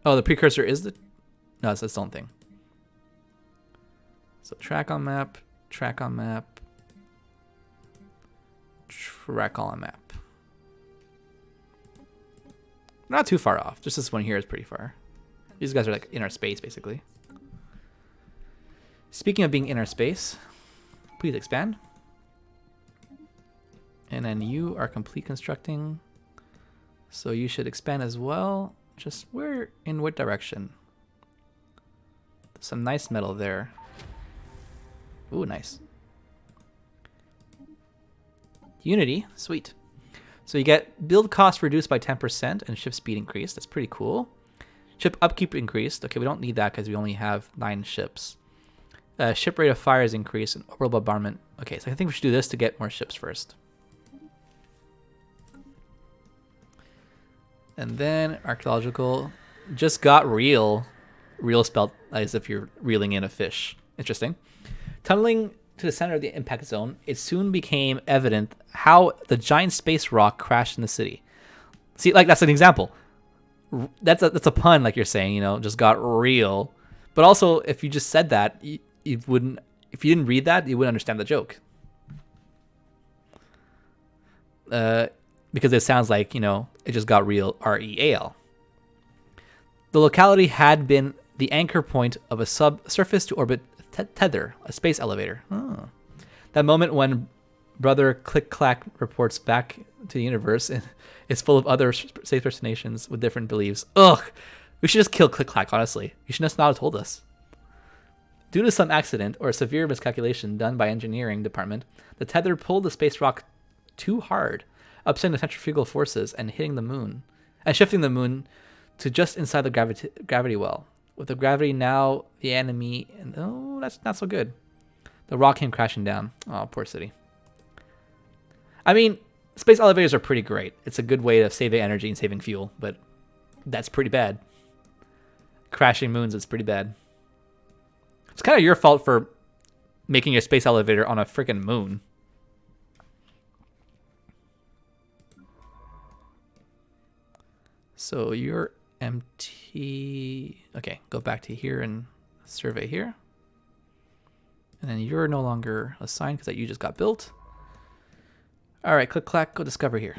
Oh, the precursor is the... No, it's its own thing. So track on map, track on map, track all on map. Not too far off. Just this one here is pretty far. These guys are like in our space, basically. Speaking of being in our space, please expand. And then you are complete constructing. So you should expand as well. Just where, in what direction? Some nice metal there. Ooh, nice. Unity, sweet. So you get build cost reduced by 10% and ship speed increased. That's pretty cool. Ship upkeep increased. Okay, we don't need that because we only have 9 ships. Ship rate of fire is increased and orbital bombardment Okay, so I think we should do this to get more ships first. And then archaeological just got real. Real spelled as if you're reeling in a fish. Interesting. Tunneling to the center of the impact zone, it soon became evident how the giant space rock crashed in the city. See, like that's an example. That's a pun, like you're saying, you know, just got real. But also, if you just said that, you wouldn't. If you didn't read that, you wouldn't understand the joke. Because it sounds like, you know, it just got real. REAL. The locality had been the anchor point of a surface to orbit tether, a space elevator. Oh. That moment when Brother Click Clack reports back to the universe and is full of other safe destinations with different beliefs. Ugh! We should just kill Click Clack, honestly. You should just not have told us. Due to some accident or a severe miscalculation done by engineering department, the tether pulled the space rock too hard, upsetting the centrifugal forces and hitting the moon, and shifting the moon to just inside the gravity well. With the gravity now the enemy, and oh, that's not so good. The rock came crashing down. Oh, poor city. I mean, space elevators are pretty great. It's a good way of saving energy and saving fuel, but that's pretty bad. Crashing moons is pretty bad. It's kind of your fault for making a space elevator on a freaking moon. So you're empty. Okay, go back to here and survey here. And then you're no longer assigned because you just got built. All right, Click Clack, go discover here.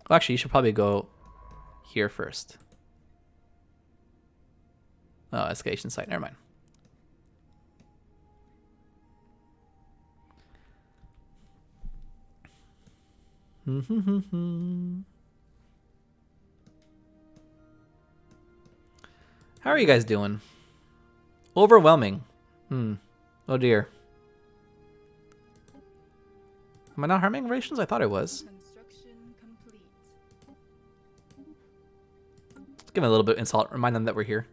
Well, actually, you should probably go here first. Oh, excavation site. Never mind. How are you guys doing? Overwhelming. Oh dear. Am I not harming relations? I thought I was. Construction complete. Let's give them a little bit of insult. Remind them that we're here.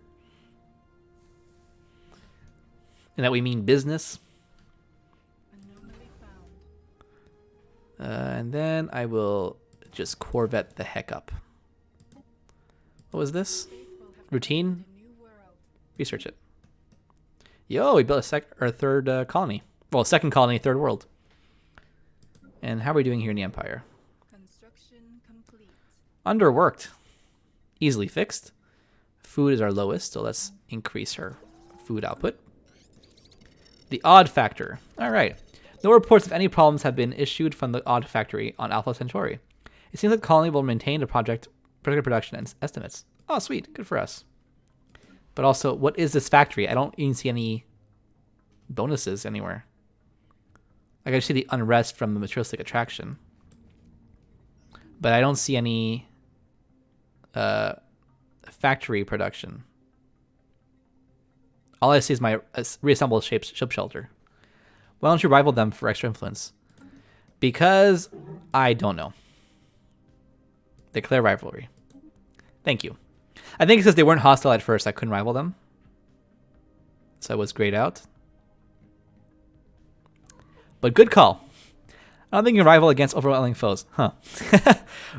And that we mean business. Anomaly found. And then I will just Corvette the heck up. What was this? Routine? A new world. Research it. Yo, we built a third colony. Well, second colony, third world. And how are we doing here in the Empire? Construction complete. Underworked. Easily fixed. Food is our lowest, so let's increase our food output. The odd factor. All right. No reports of any problems have been issued from the odd factory on Alpha Centauri. It seems like the colony will maintain the projected production and estimates. Oh, sweet. Good for us. But also, what is this factory? I don't even see any bonuses anywhere. Like, I see the unrest from the materialistic attraction. But I don't see any factory production. All I see is my reassembled ship shelter. Why don't you rival them for extra influence? Because I don't know. Declare rivalry. Thank you. I think it's because they weren't hostile at first, I couldn't rival them. So I was grayed out. But good call. I don't think you can rival against overwhelming foes. Huh.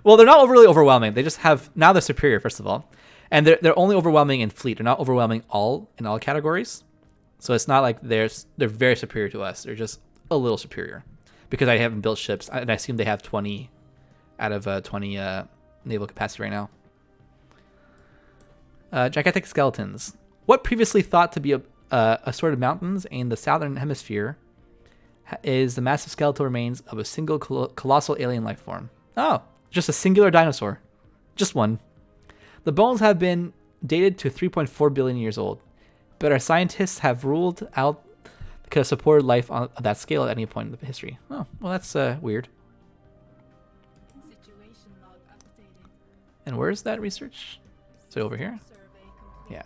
Well, they're not overly overwhelming. They just have... Now they're superior, first of all. And they're only overwhelming in fleet. They're not overwhelming in all categories. So it's not like they're very superior to us. They're just a little superior. Because I haven't built ships. And I assume they have 20 out of 20 naval capacity right now. Gigantic skeletons. What previously thought to be a sort of mountains in the southern hemisphere is the massive skeletal remains of a single colossal alien life form. Oh, just a singular dinosaur. Just one. The bones have been dated to 3.4 billion years old, but our scientists have ruled out they could have supported life on that scale at any point in the history. Oh, well, that's weird. Situation log updated. And where's that research? So over here? Survey complete. Yeah.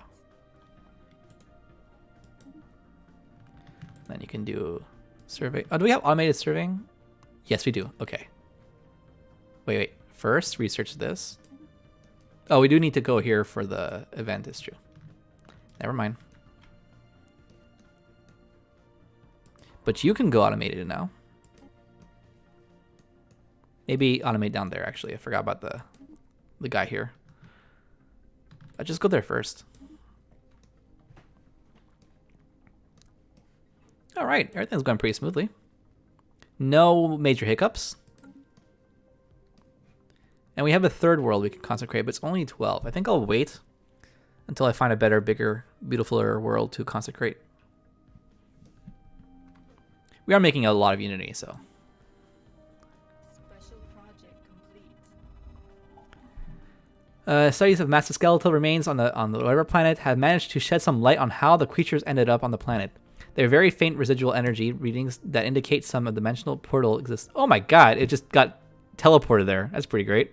Then you can do survey. Oh, do we have automated surveying? Yes, we do. Okay. Wait. First, research this. Oh, we do need to go here for the event, it's true. Never mind. But you can go automated now. Maybe automate down there, actually. I forgot about the guy here. I'll just go there first. All right, everything's going pretty smoothly. No major hiccups. And we have a third world we can consecrate, but it's only 12. I think I'll wait until I find a better, bigger, beautifuler world to consecrate. We are making a lot of Unity, so. Special project complete. Studies of massive skeletal remains on the whatever planet have managed to shed some light on how the creatures ended up on the planet. They have very faint residual energy readings that indicate some dimensional portal exists. Oh my god, it just got teleported there. That's pretty great.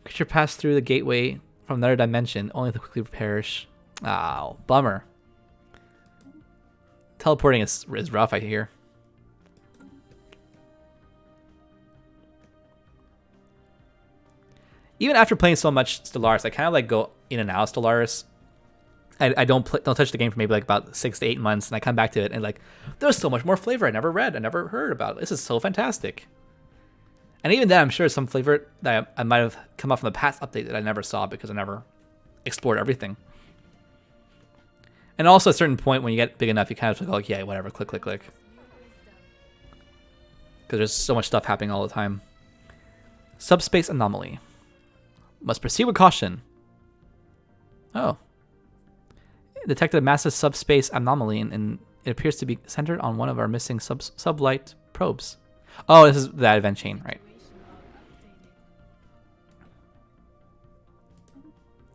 Creature passed through the gateway from another dimension, only to quickly perish. Oh, bummer. Teleporting is rough, I hear. Even after playing so much Stellaris, I kind of like go in and out of Stellaris. I don't touch the game for maybe like about 6 to 8 months, and I come back to it and like, there's so much more flavor I never read, I never heard about. This is so fantastic. And even then, I'm sure some flavor that I might have come up from the past update that I never saw because I never explored everything. And also at a certain point when you get big enough, you kind of like, yeah, whatever, click, click, click. Because there's so much stuff happening all the time. Subspace anomaly. Must proceed with caution. Oh. Detected a massive subspace anomaly, and it appears to be centered on one of our missing sublight probes. Oh, this is that event chain, right?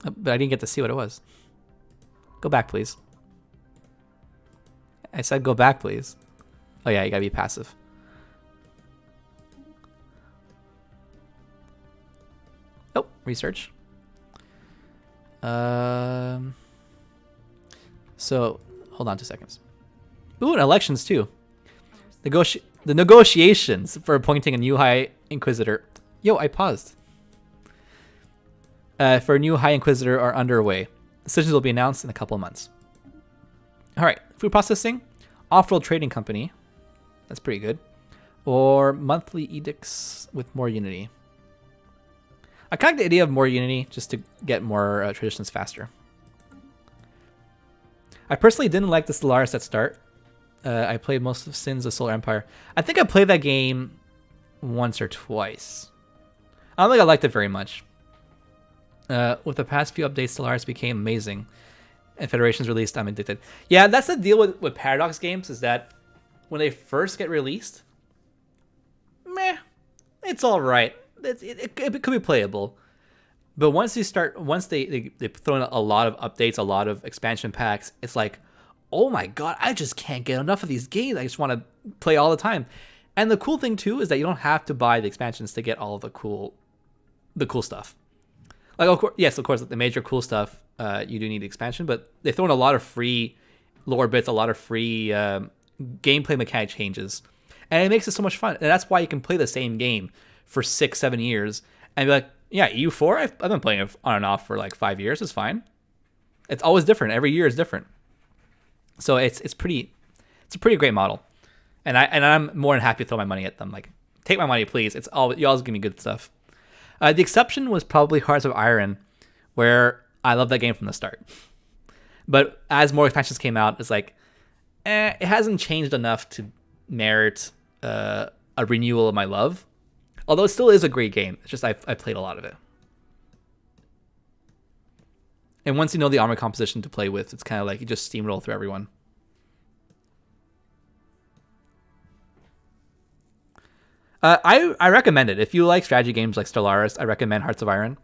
But I didn't get to see what it was. Go back, please. I said go back, please. Oh yeah, you gotta be passive. Oh, research. So, hold on 2 seconds. Ooh, and elections too. The negotiations for appointing a new High Inquisitor. Yo, I paused. For a new High Inquisitor are underway. Decisions will be announced in a couple of months. All right, food processing, off-world trading company. That's pretty good. Or monthly edicts with more Unity. I kind of like the idea of more Unity just to get more traditions faster. I personally didn't like the Stellaris at start. I played most of Sins of Solar Empire. I think I played that game once or twice. I don't think I liked it very much. With the past few updates, Stellaris became amazing. And Federation's released, I'm addicted. Yeah, that's the deal with Paradox games, is that when they first get released, meh, it's all right. It could be playable. But once they throw in a lot of updates, a lot of expansion packs, it's like, oh my god, I just can't get enough of these games. I just want to play all the time. And the cool thing too is that you don't have to buy the expansions to get all of the cool stuff. Like, of course, the major cool stuff, you do need expansion, but they throw in a lot of free lore bits, a lot of free gameplay mechanic changes, and it makes it so much fun. And that's why you can play the same game for 6-7 years and be like, yeah, EU4, I've been playing it on and off for like 5 years. It's fine. It's always different. Every year is different. So it's a pretty great model, and I'm more than happy to throw my money at them. Like, take my money, please. You always give me good stuff. The exception was probably Hearts of Iron, where I loved that game from the start. But as more expansions came out, it's like, it hasn't changed enough to merit a renewal of my love. Although it still is a great game. It's just I played a lot of it. And once you know the armor composition to play with, it's kind of like you just steamroll through everyone. I recommend it. If you like strategy games like Stellaris, I recommend Hearts of Iron.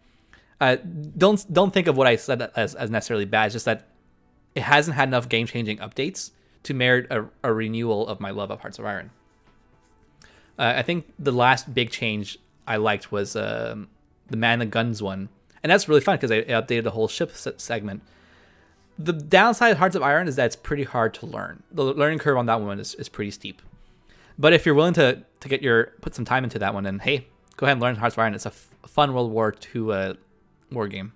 Don't think of what I said as necessarily bad. It's just that it hasn't had enough game-changing updates to merit a renewal of my love of Hearts of Iron. I think the last big change I liked was the Man and Guns one. And that's really fun because it updated the whole ship segment. The downside of Hearts of Iron is that it's pretty hard to learn. The learning curve on that one is pretty steep. But if you're willing to put some time into that one, then hey, go ahead and learn Hearts of Iron. It's a fun World War II war game.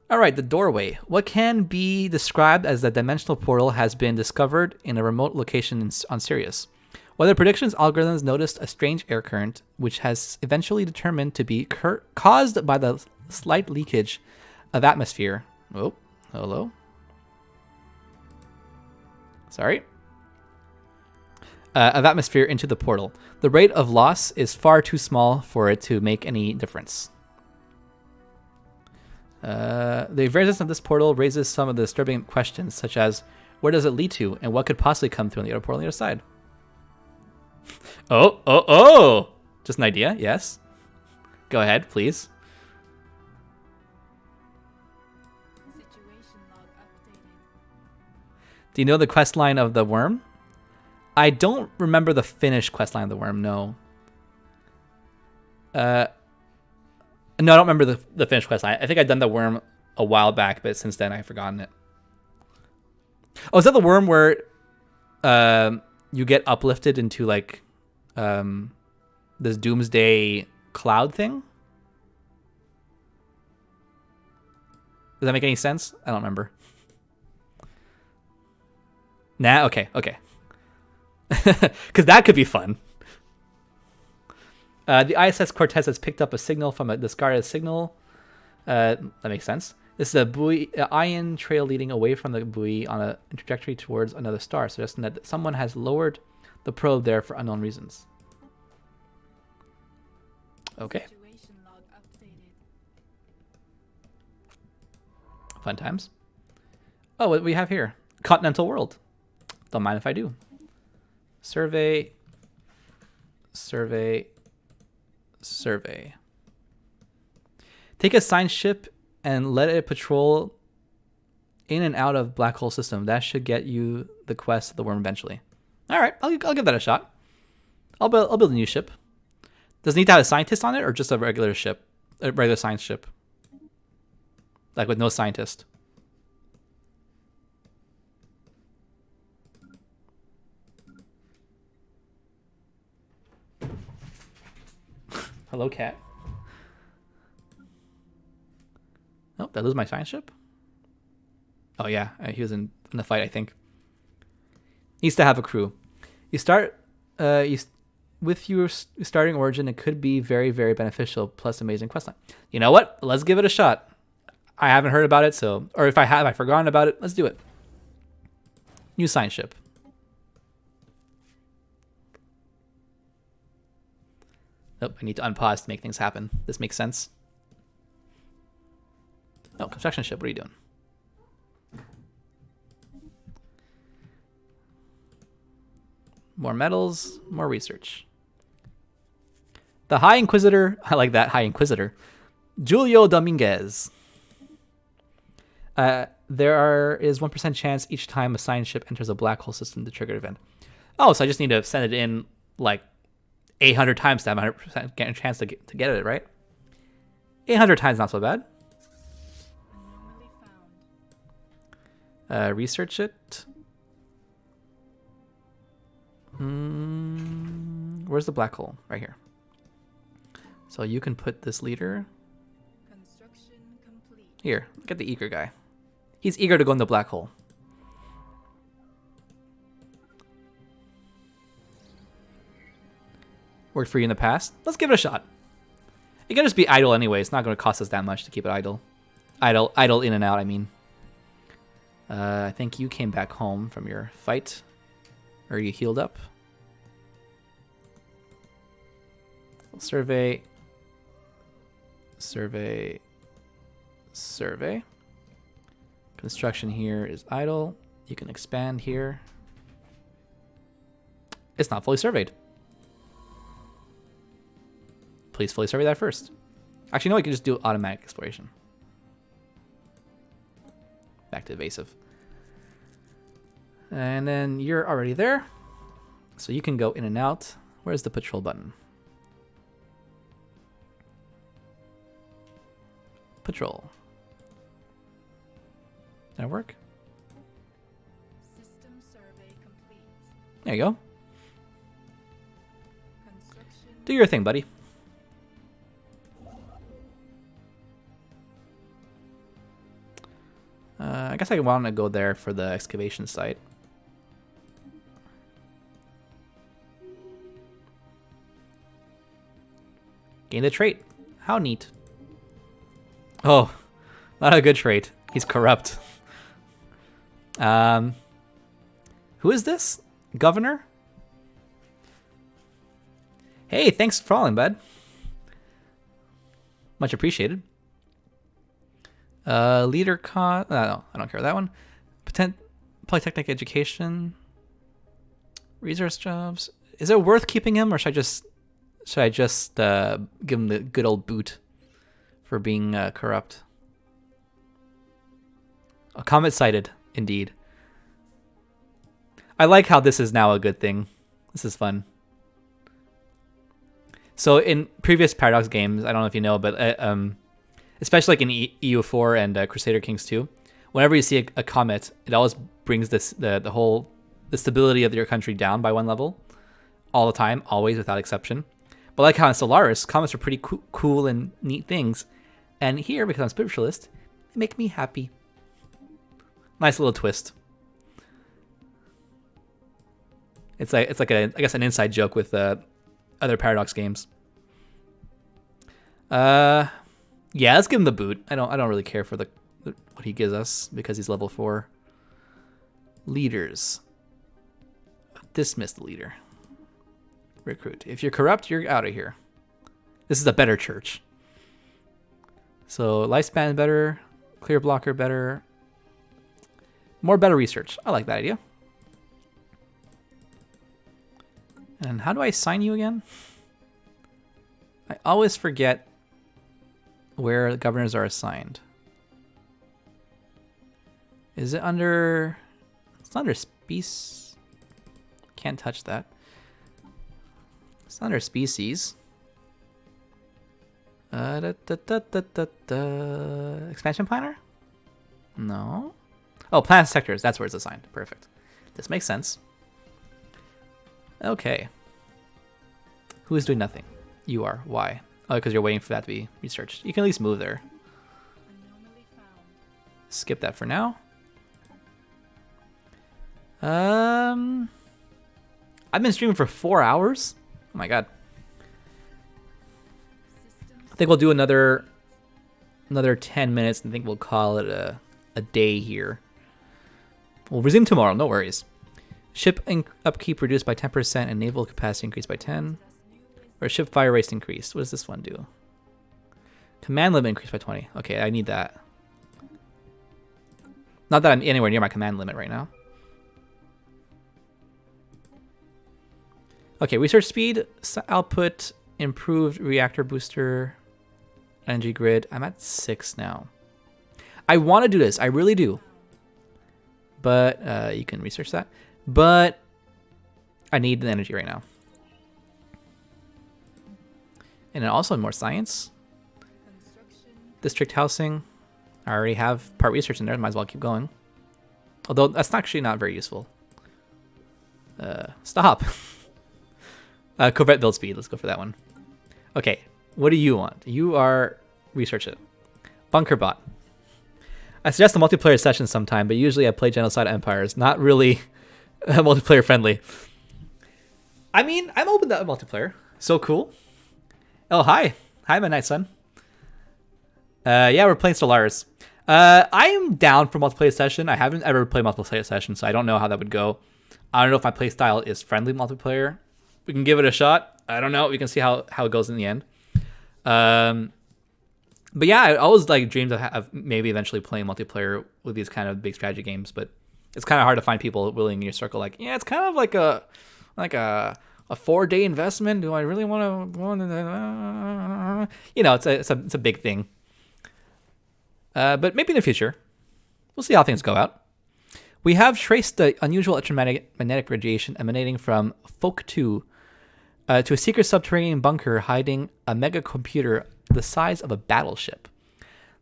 All right, the doorway. What can be described as a dimensional portal has been discovered in a remote location on Sirius. Weather predictions algorithms noticed a strange air current, which has eventually determined to be caused by the slight leakage of atmosphere. Oh, hello. Sorry. Of atmosphere into the portal. The rate of loss is far too small for it to make any difference. The existence of this portal raises some of the disturbing questions, such as where does it lead to, and what could possibly come through on the other portal on the other side? Oh! Just an idea, yes. Go ahead, please. Situation log updated. Do you know the quest line of the worm? I don't remember the finished quest line of the worm, no. No, I don't remember the finished quest line. I think I'd done the worm a while back, but since then I've forgotten it. Oh, is that the worm where you get uplifted into like this doomsday cloud thing? Does that make any sense? I don't remember. Nah, okay. Because that could be fun. The ISS Cortez has picked up a signal from a discarded signal. That makes sense. This is a buoy, ion trail leading away from the buoy on a trajectory towards another star, suggesting that someone has lowered the probe there for unknown reasons. Okay. Situation log updated. Fun times. Oh, what do we have here? Continental world. Don't mind if I do. Survey. Take a science ship and let it patrol in and out of black hole system. That should get you the quest of the worm eventually. All right, I'll give that a shot. I'll build a new ship. Does it need to have a scientist on it or just a regular ship, a regular science ship, like with no scientist? Hello, cat. Oh, did I lose my science ship? Oh yeah, he was in the fight, I think. Needs to have a crew. You start with your starting origin. It could be very, very beneficial. Plus, amazing questline. You know what? Let's give it a shot. I haven't heard about it, so or if I have, I've forgotten about it. Let's do it. New science ship. Oh, I need to unpause to make things happen. This makes sense. Oh, construction ship. What are you doing? More metals, more research. The High Inquisitor. I like that, High Inquisitor. Julio Dominguez. There is 1% chance each time a science ship enters a black hole system to trigger an event. Oh, so I just need to send it in like 800 times to have 100% get a chance to get it, right? 800 times, not so bad. Anomaly found. Research it. Where's the black hole? Right here. So you can put this leader Construction complete. here. Get the eager guy. He's eager to go in the black hole. Worked for you in the past. Let's give it a shot. It can just be idle anyway. It's not going to cost us that much to keep it idle. Idle in and out, I mean. I think you came back home from your fight. Or you healed up. Survey. Construction here is idle. You can expand here. It's not fully surveyed. Please fully survey that first. Actually, no, we can just do automatic exploration. Back to evasive. And then you're already there. So you can go in and out. Where's the patrol button? Patrol. Did that work? System survey complete. There you go. Construction. Do your thing, buddy. I guess I want to go there for the excavation site. Gain the trait. How neat. Oh, not a good trait. He's corrupt. Who is this? Governor? Hey, thanks for following, bud. Much appreciated. Leader con. No, I don't care that one. Polytechnic education. Resource jobs. Is it worth keeping him, or should I just give him the good old boot for being corrupt? A comet sighted, indeed. I like how this is now a good thing. This is fun. So in previous Paradox games, I don't know if you know, but especially like in EU4 and Crusader Kings 2, whenever you see a comet, it always brings the stability of your country down by one level, all the time, always without exception. But like how in Stellaris, comets are pretty cool and neat things, and here, because I'm spiritualist, they make me happy. Nice little twist. It's like I guess an inside joke with other Paradox games. Yeah, let's give him the boot. I don't really care for what he gives us because he's level 4. Leaders. Dismiss the leader. Recruit. If you're corrupt, you're out of here. This is a better church. So lifespan better, clear blocker better, more better research. I like that idea. And how do I assign you again? I always forget where the governors are assigned. Is it under... It's under species. Can't touch that. It's under species. Expansion planner? No. Oh, planet sectors. That's where it's assigned. Perfect. This makes sense. Okay. Who is doing nothing? You are. Why? Oh, because you're waiting for that to be researched. You can at least move there. Skip that for now. I've been streaming for 4 hours. Oh my god. I think we'll do another 10 minutes and I think we'll call it a day here. We'll resume tomorrow, no worries. Ship upkeep reduced by 10% and naval capacity increased by 10. Or ship fire rate increased. What does this one do? Command limit increased by 20. Okay, I need that. Not that I'm anywhere near my command limit right now. Okay, research speed, output, improved reactor booster, energy grid. I'm at 6 now. I want to do this. I really do. But you can research that. But I need the energy right now. And then also more science. District housing. I already have part research in there. Might as well keep going. Although that's actually not very useful. Stop. Corvette build speed. Let's go for that one. Okay. What do you want? You are... Research it. Bunker bot. I suggest a multiplayer session sometime, but usually I play Genocide Empires. Not really multiplayer friendly. I mean, I'm open to multiplayer. So cool. Oh, hi. Hi, my night son. Yeah, we're playing Stellaris. I am down for multiplayer session. I haven't ever played multiplayer session, so I don't know how that would go. I don't know if my playstyle is friendly multiplayer. We can give it a shot. I don't know. We can see how it goes in the end. But yeah, I always like dreamed of maybe eventually playing multiplayer with these kind of big strategy games, but it's kind of hard to find people willing in your circle. Like, yeah, it's kind of like a 4-day investment. Do I really want to? You know, it's a big thing. But maybe in the future, we'll see how things go out. We have traced the unusual electromagnetic radiation emanating from Folk 2 to a secret subterranean bunker hiding a mega computer the size of a battleship.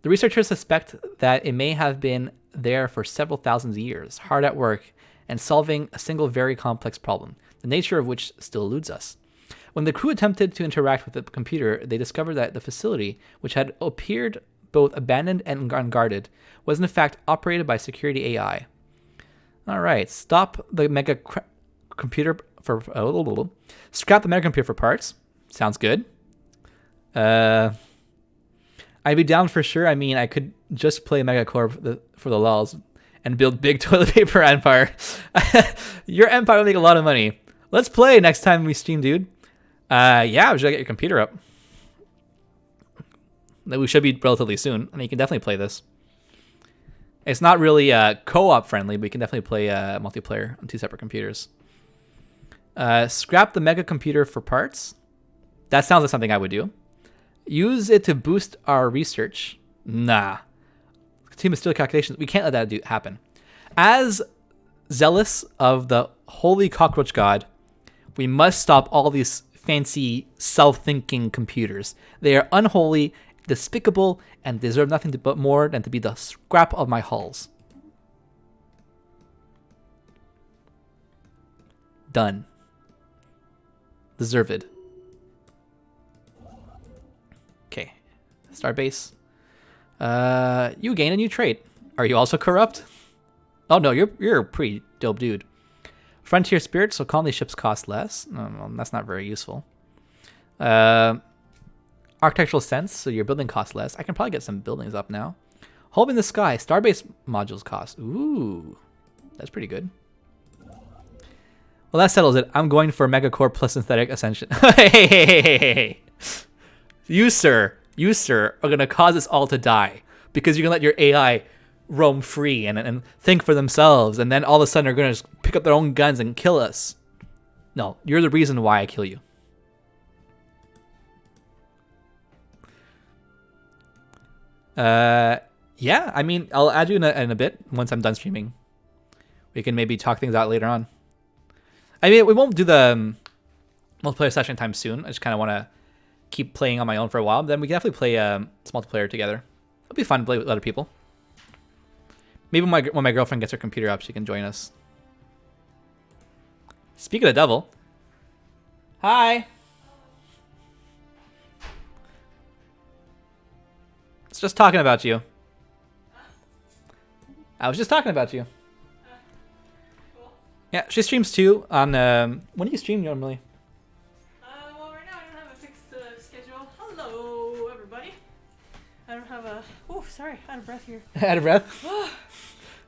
The researchers suspect that it may have been there for several thousands of years, hard at work and solving a single very complex problem, the nature of which still eludes us. When the crew attempted to interact with the computer, they discovered that the facility, which had appeared both abandoned and unguarded, was in fact operated by security AI. All right, stop the mega computer for scrap the mega computer for parts. Sounds good. I'd be down for sure. I mean, I could just play Megacore for the lulz and build big toilet paper empire. Your empire will make a lot of money. Let's play next time we stream, dude. Yeah, we should get your computer up. We should be relatively soon. I mean, you can definitely play this. It's not really co-op friendly, but you can definitely play multiplayer on 2 separate computers. Scrap the mega computer for parts. That sounds like something I would do. Use it to boost our research. Nah. Continue still calculations. We can't let that happen. As zealous of the holy cockroach god, we must stop all these fancy self-thinking computers. They are unholy, despicable, and deserve nothing but more than to be the scrap of my hulls. Done. Deserved. Okay. Starbase. You gain a new trait. Are you also corrupt? Oh no, you're a pretty dope dude. Frontier spirit, so colony ships cost less. Well, that's not very useful. Architectural sense, so your building costs less. I can probably get some buildings up now. Home in the sky, starbase modules cost. Ooh, that's pretty good. Well, that settles it. I'm going for Megacore plus synthetic ascension. Hey. You, sir, are gonna cause us all to die because you're gonna let your AI roam free and think for themselves, and then all of a sudden they're gonna just pick up their own guns and kill us. No, you're the reason why I kill you. Yeah, I mean, I'll add you in a bit once I'm done streaming. We can maybe talk things out later on. I mean, we won't do the multiplayer session anytime soon. I just kind of want to keep playing on my own for a while. But then we can definitely play multiplayer together. It'll be fun to play with other people. Maybe when my girlfriend gets her computer up, she can join us. Speaking of the devil. Hi. It's just talking about you. I was just talking about you. Cool. Yeah, she streams too on, when do you stream normally? Well, right now I don't have a fixed schedule. Hello, everybody. I don't have a... Oh, sorry, out of breath here. Out of breath?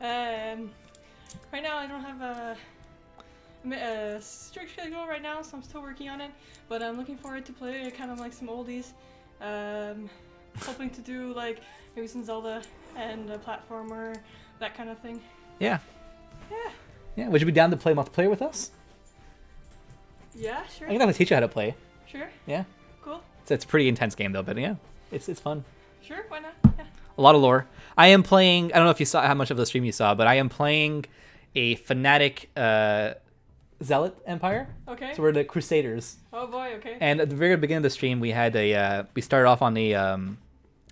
Right now I don't have a strict schedule right now, so I'm still working on it. But I'm looking forward to play kind of like some oldies. Hoping to do like maybe some Zelda and a platformer, that kind of thing. Yeah. Yeah. Yeah, would you be down to play multiplayer with us? Yeah, sure. I can definitely teach you how to play. Sure. Yeah. Cool. It's a pretty intense game though, but yeah, it's fun. Sure, why not? Yeah. A lot of lore. I am playing, I don't know if you saw how much of the stream you saw, but I am playing a fanatic zealot empire. Okay. So we're the Crusaders. Oh boy, okay. And at the very beginning of the stream, we had we started off on a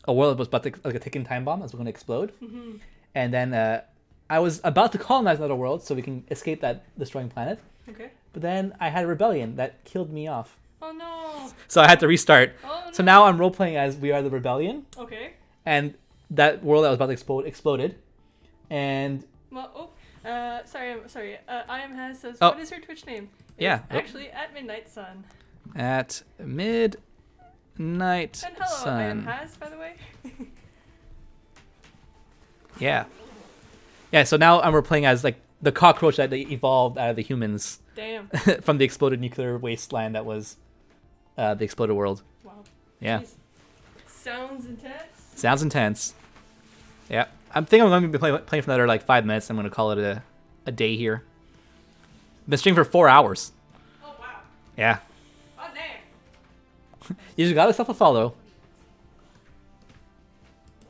world that was about to, like a ticking time bomb that was going to explode. Mm-hmm. And then I was about to colonize another world so we can escape that destroying planet. Okay. But then I had a rebellion that killed me off. Oh no. So I had to restart. Oh no. So now I'm role-playing as we are the rebellion. Okay. And that world that was about to explode exploded. And... Well, sorry. I am Has says, Oh. what is her Twitch name? Yeah. It's actually at Midnight Sun. At Midnight And hello, I am Sun. Has, by the way. Yeah. Yeah, so now we're playing as like the cockroach that they evolved out of the humans Damn. from the exploded nuclear wasteland that was the exploded world. Wow. Yeah. Jeez. Sounds intense. Sounds intense. Yeah. I'm thinking I'm going to be playing for another like 5 minutes. I'm going to call it a day here. Been streaming for 4 hours. Oh wow. Yeah. Oh damn. You just got yourself a follow.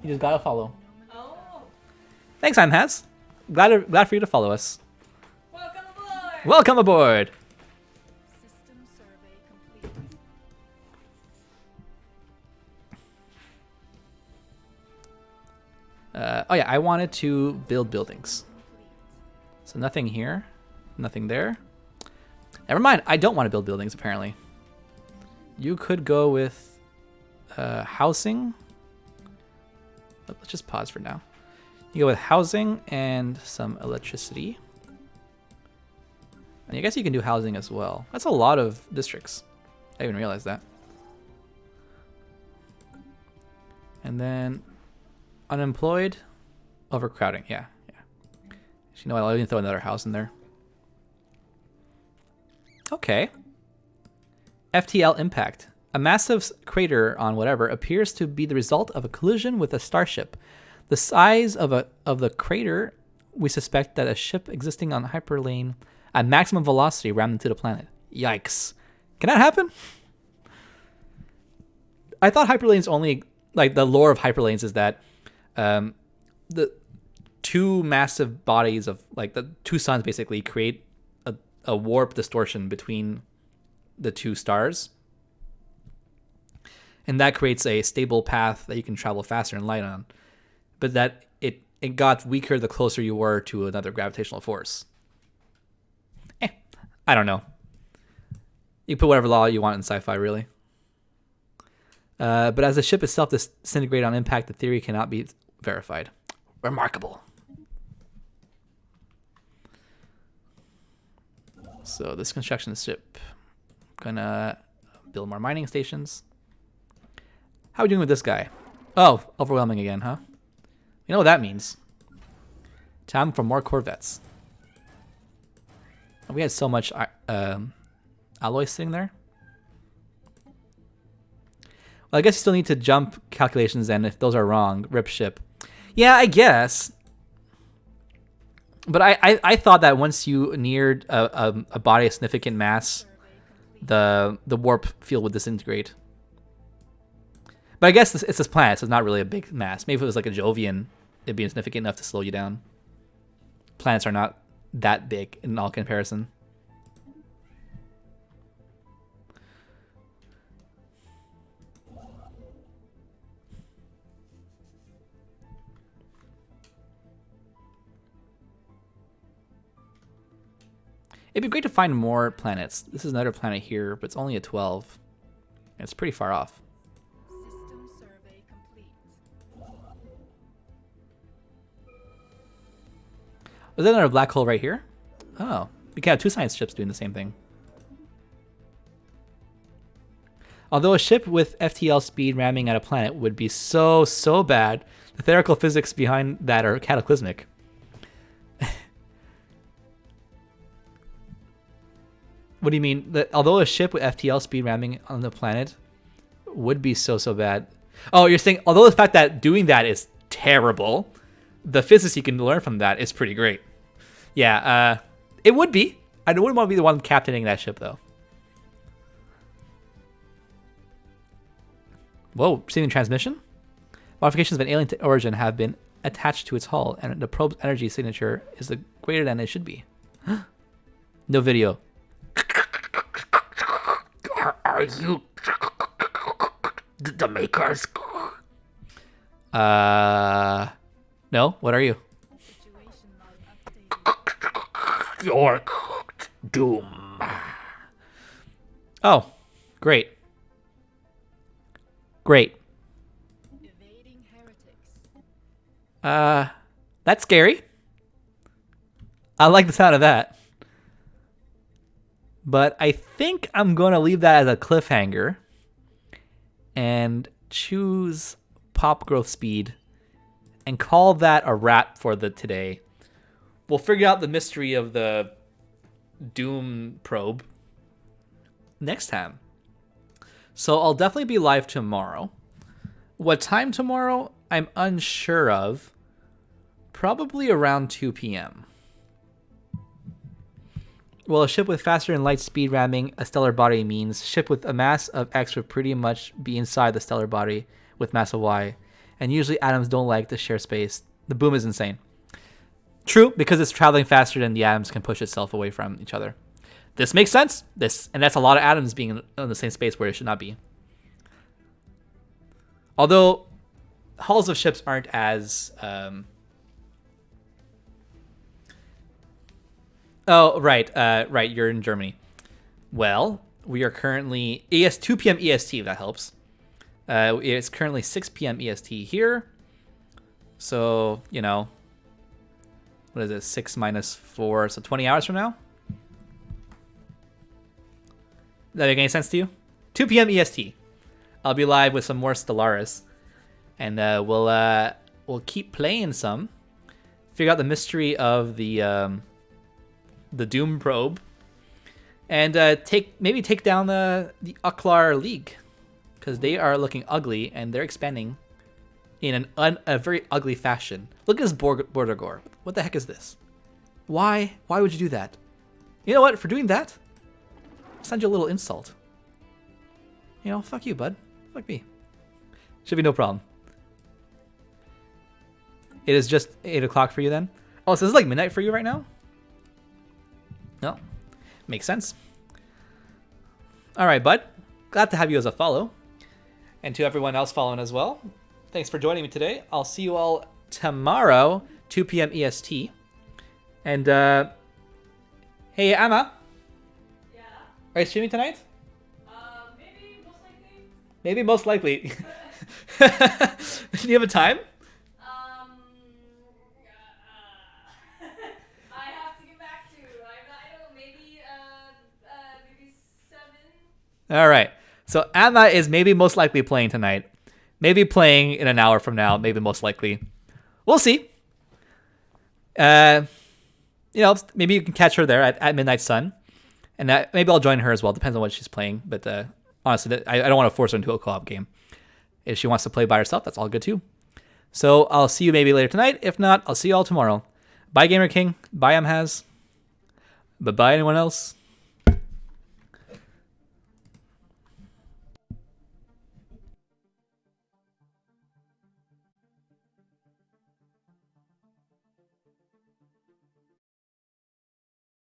You just got to follow. Oh. Thanks, I'm Has. Glad for you to follow us. Welcome aboard. Welcome aboard. System survey complete. Oh yeah, I wanted to build buildings. So nothing here, nothing there. Never mind, I don't want to build buildings apparently. You could go with housing. let's just pause for now. You go with housing and some electricity. And I guess you can do housing as well. That's a lot of districts. I didn't even realize that. And then unemployed, overcrowding. Yeah, yeah. You know what? I'll even throw another house in there. Okay. FTL impact. A massive crater on whatever appears to be the result of a collision with a starship. The size of the crater, we suspect that a ship existing on hyperlane at maximum velocity rammed into the planet. Yikes. Can that happen? I thought hyperlanes only, like the lore of hyperlanes is that the two massive bodies of, like the two suns basically create a warp distortion between the two stars. And that creates a stable path that you can travel faster in light on. But that it got weaker the closer you were to another gravitational force. I don't know. You can put whatever law you want in sci-fi, really. But as the ship itself disintegrated on impact, the theory cannot be verified. Remarkable. So this construction of the ship. Gonna build more mining stations. How are we doing with this guy? Oh, overwhelming again, huh? You know what that means. Time for more Corvettes. We had so much alloy sitting there. Well, I guess you still need to jump calculations, and if those are wrong, rip ship. Yeah, I guess. But I thought that once you neared a body of significant mass, the warp field would disintegrate. But I guess it's this planet, so it's not really a big mass. Maybe if it was like a Jovian, it'd be significant enough to slow you down. Planets are not that big in all comparison. It'd be great to find more planets. This is another planet here, but it's only a 12. It's pretty far off. System survey complete. Was there another black hole right here? Oh, we can have two science ships doing the same thing. Although a ship with FTL speed ramming at a planet would be so bad, the theoretical physics behind that are cataclysmic. What do you mean? That although a ship with FTL speed ramming on the planet would be so bad. Oh, you're saying although the fact that doing that is terrible, the physics you can learn from that is pretty great. Yeah, it would be. I wouldn't want to be the one captaining that ship, though. Whoa, receiving transmission? Modifications of an alien origin have been attached to its hull, and the probe's energy signature is greater than it should be. No video. Are you the makers? No. What are you? Situation log updated. Your doom. Oh, great. Great. Evading heretics. That's scary. I like the sound of that. But I think I'm going to leave that as a cliffhanger and choose pop growth speed and call that a wrap for today. We'll figure out the mystery of the Doom probe next time. So I'll definitely be live tomorrow. What time tomorrow? I'm unsure of. Probably around 2 p.m. Well, a ship with faster than light speed ramming a stellar body means ship with a mass of X would pretty much be inside the stellar body with mass of Y. And usually atoms don't like to share space. The boom is insane. True, because it's traveling faster than the atoms can push itself away from each other. This makes sense. And that's a lot of atoms being in the same space where it should not be. Although hulls of ships aren't as oh, right. Right. You're in Germany. Well, we are currently 2 p.m. EST, if that helps. It's currently 6 p.m. EST here. So, you know, what is it? 6 minus 4, so 20 hours from now? Does that make any sense to you? 2 p.m. EST. I'll be live with some more Stellaris. And we'll keep playing some. Figure out the mystery of the Doom probe. And maybe take down the Uklar League. Because they are looking ugly and they're expanding in a very ugly fashion. Look at this border gore. What the heck is this? Why would you do that? You know what? For doing that, I'll send you a little insult. You know, fuck you, bud. Fuck me. Should be no problem. It is just 8 o'clock for you then? Oh, so this is like midnight for you right now? No. Makes sense. Alright, bud. Glad to have you as a follow. And to everyone else following as well. Thanks for joining me today. I'll see you all tomorrow, 2 p.m. EST. And, hey, Emma. Yeah. Are you streaming tonight? Maybe, most likely. Maybe, most likely. Do you have a time? I have to get back to. I don't know. Maybe 7. All right. So Emma is maybe most likely playing tonight. Maybe playing in an hour from now. Maybe most likely. We'll see. You know, maybe you can catch her there at Midnight Sun. And maybe I'll join her as well. Depends on what she's playing. But honestly, I don't want to force her into a co-op game. If she wants to play by herself, that's all good too. So I'll see you maybe later tonight. If not, I'll see you all tomorrow. Bye, Gamer King. Bye, Amhaz. Bye-bye, anyone else.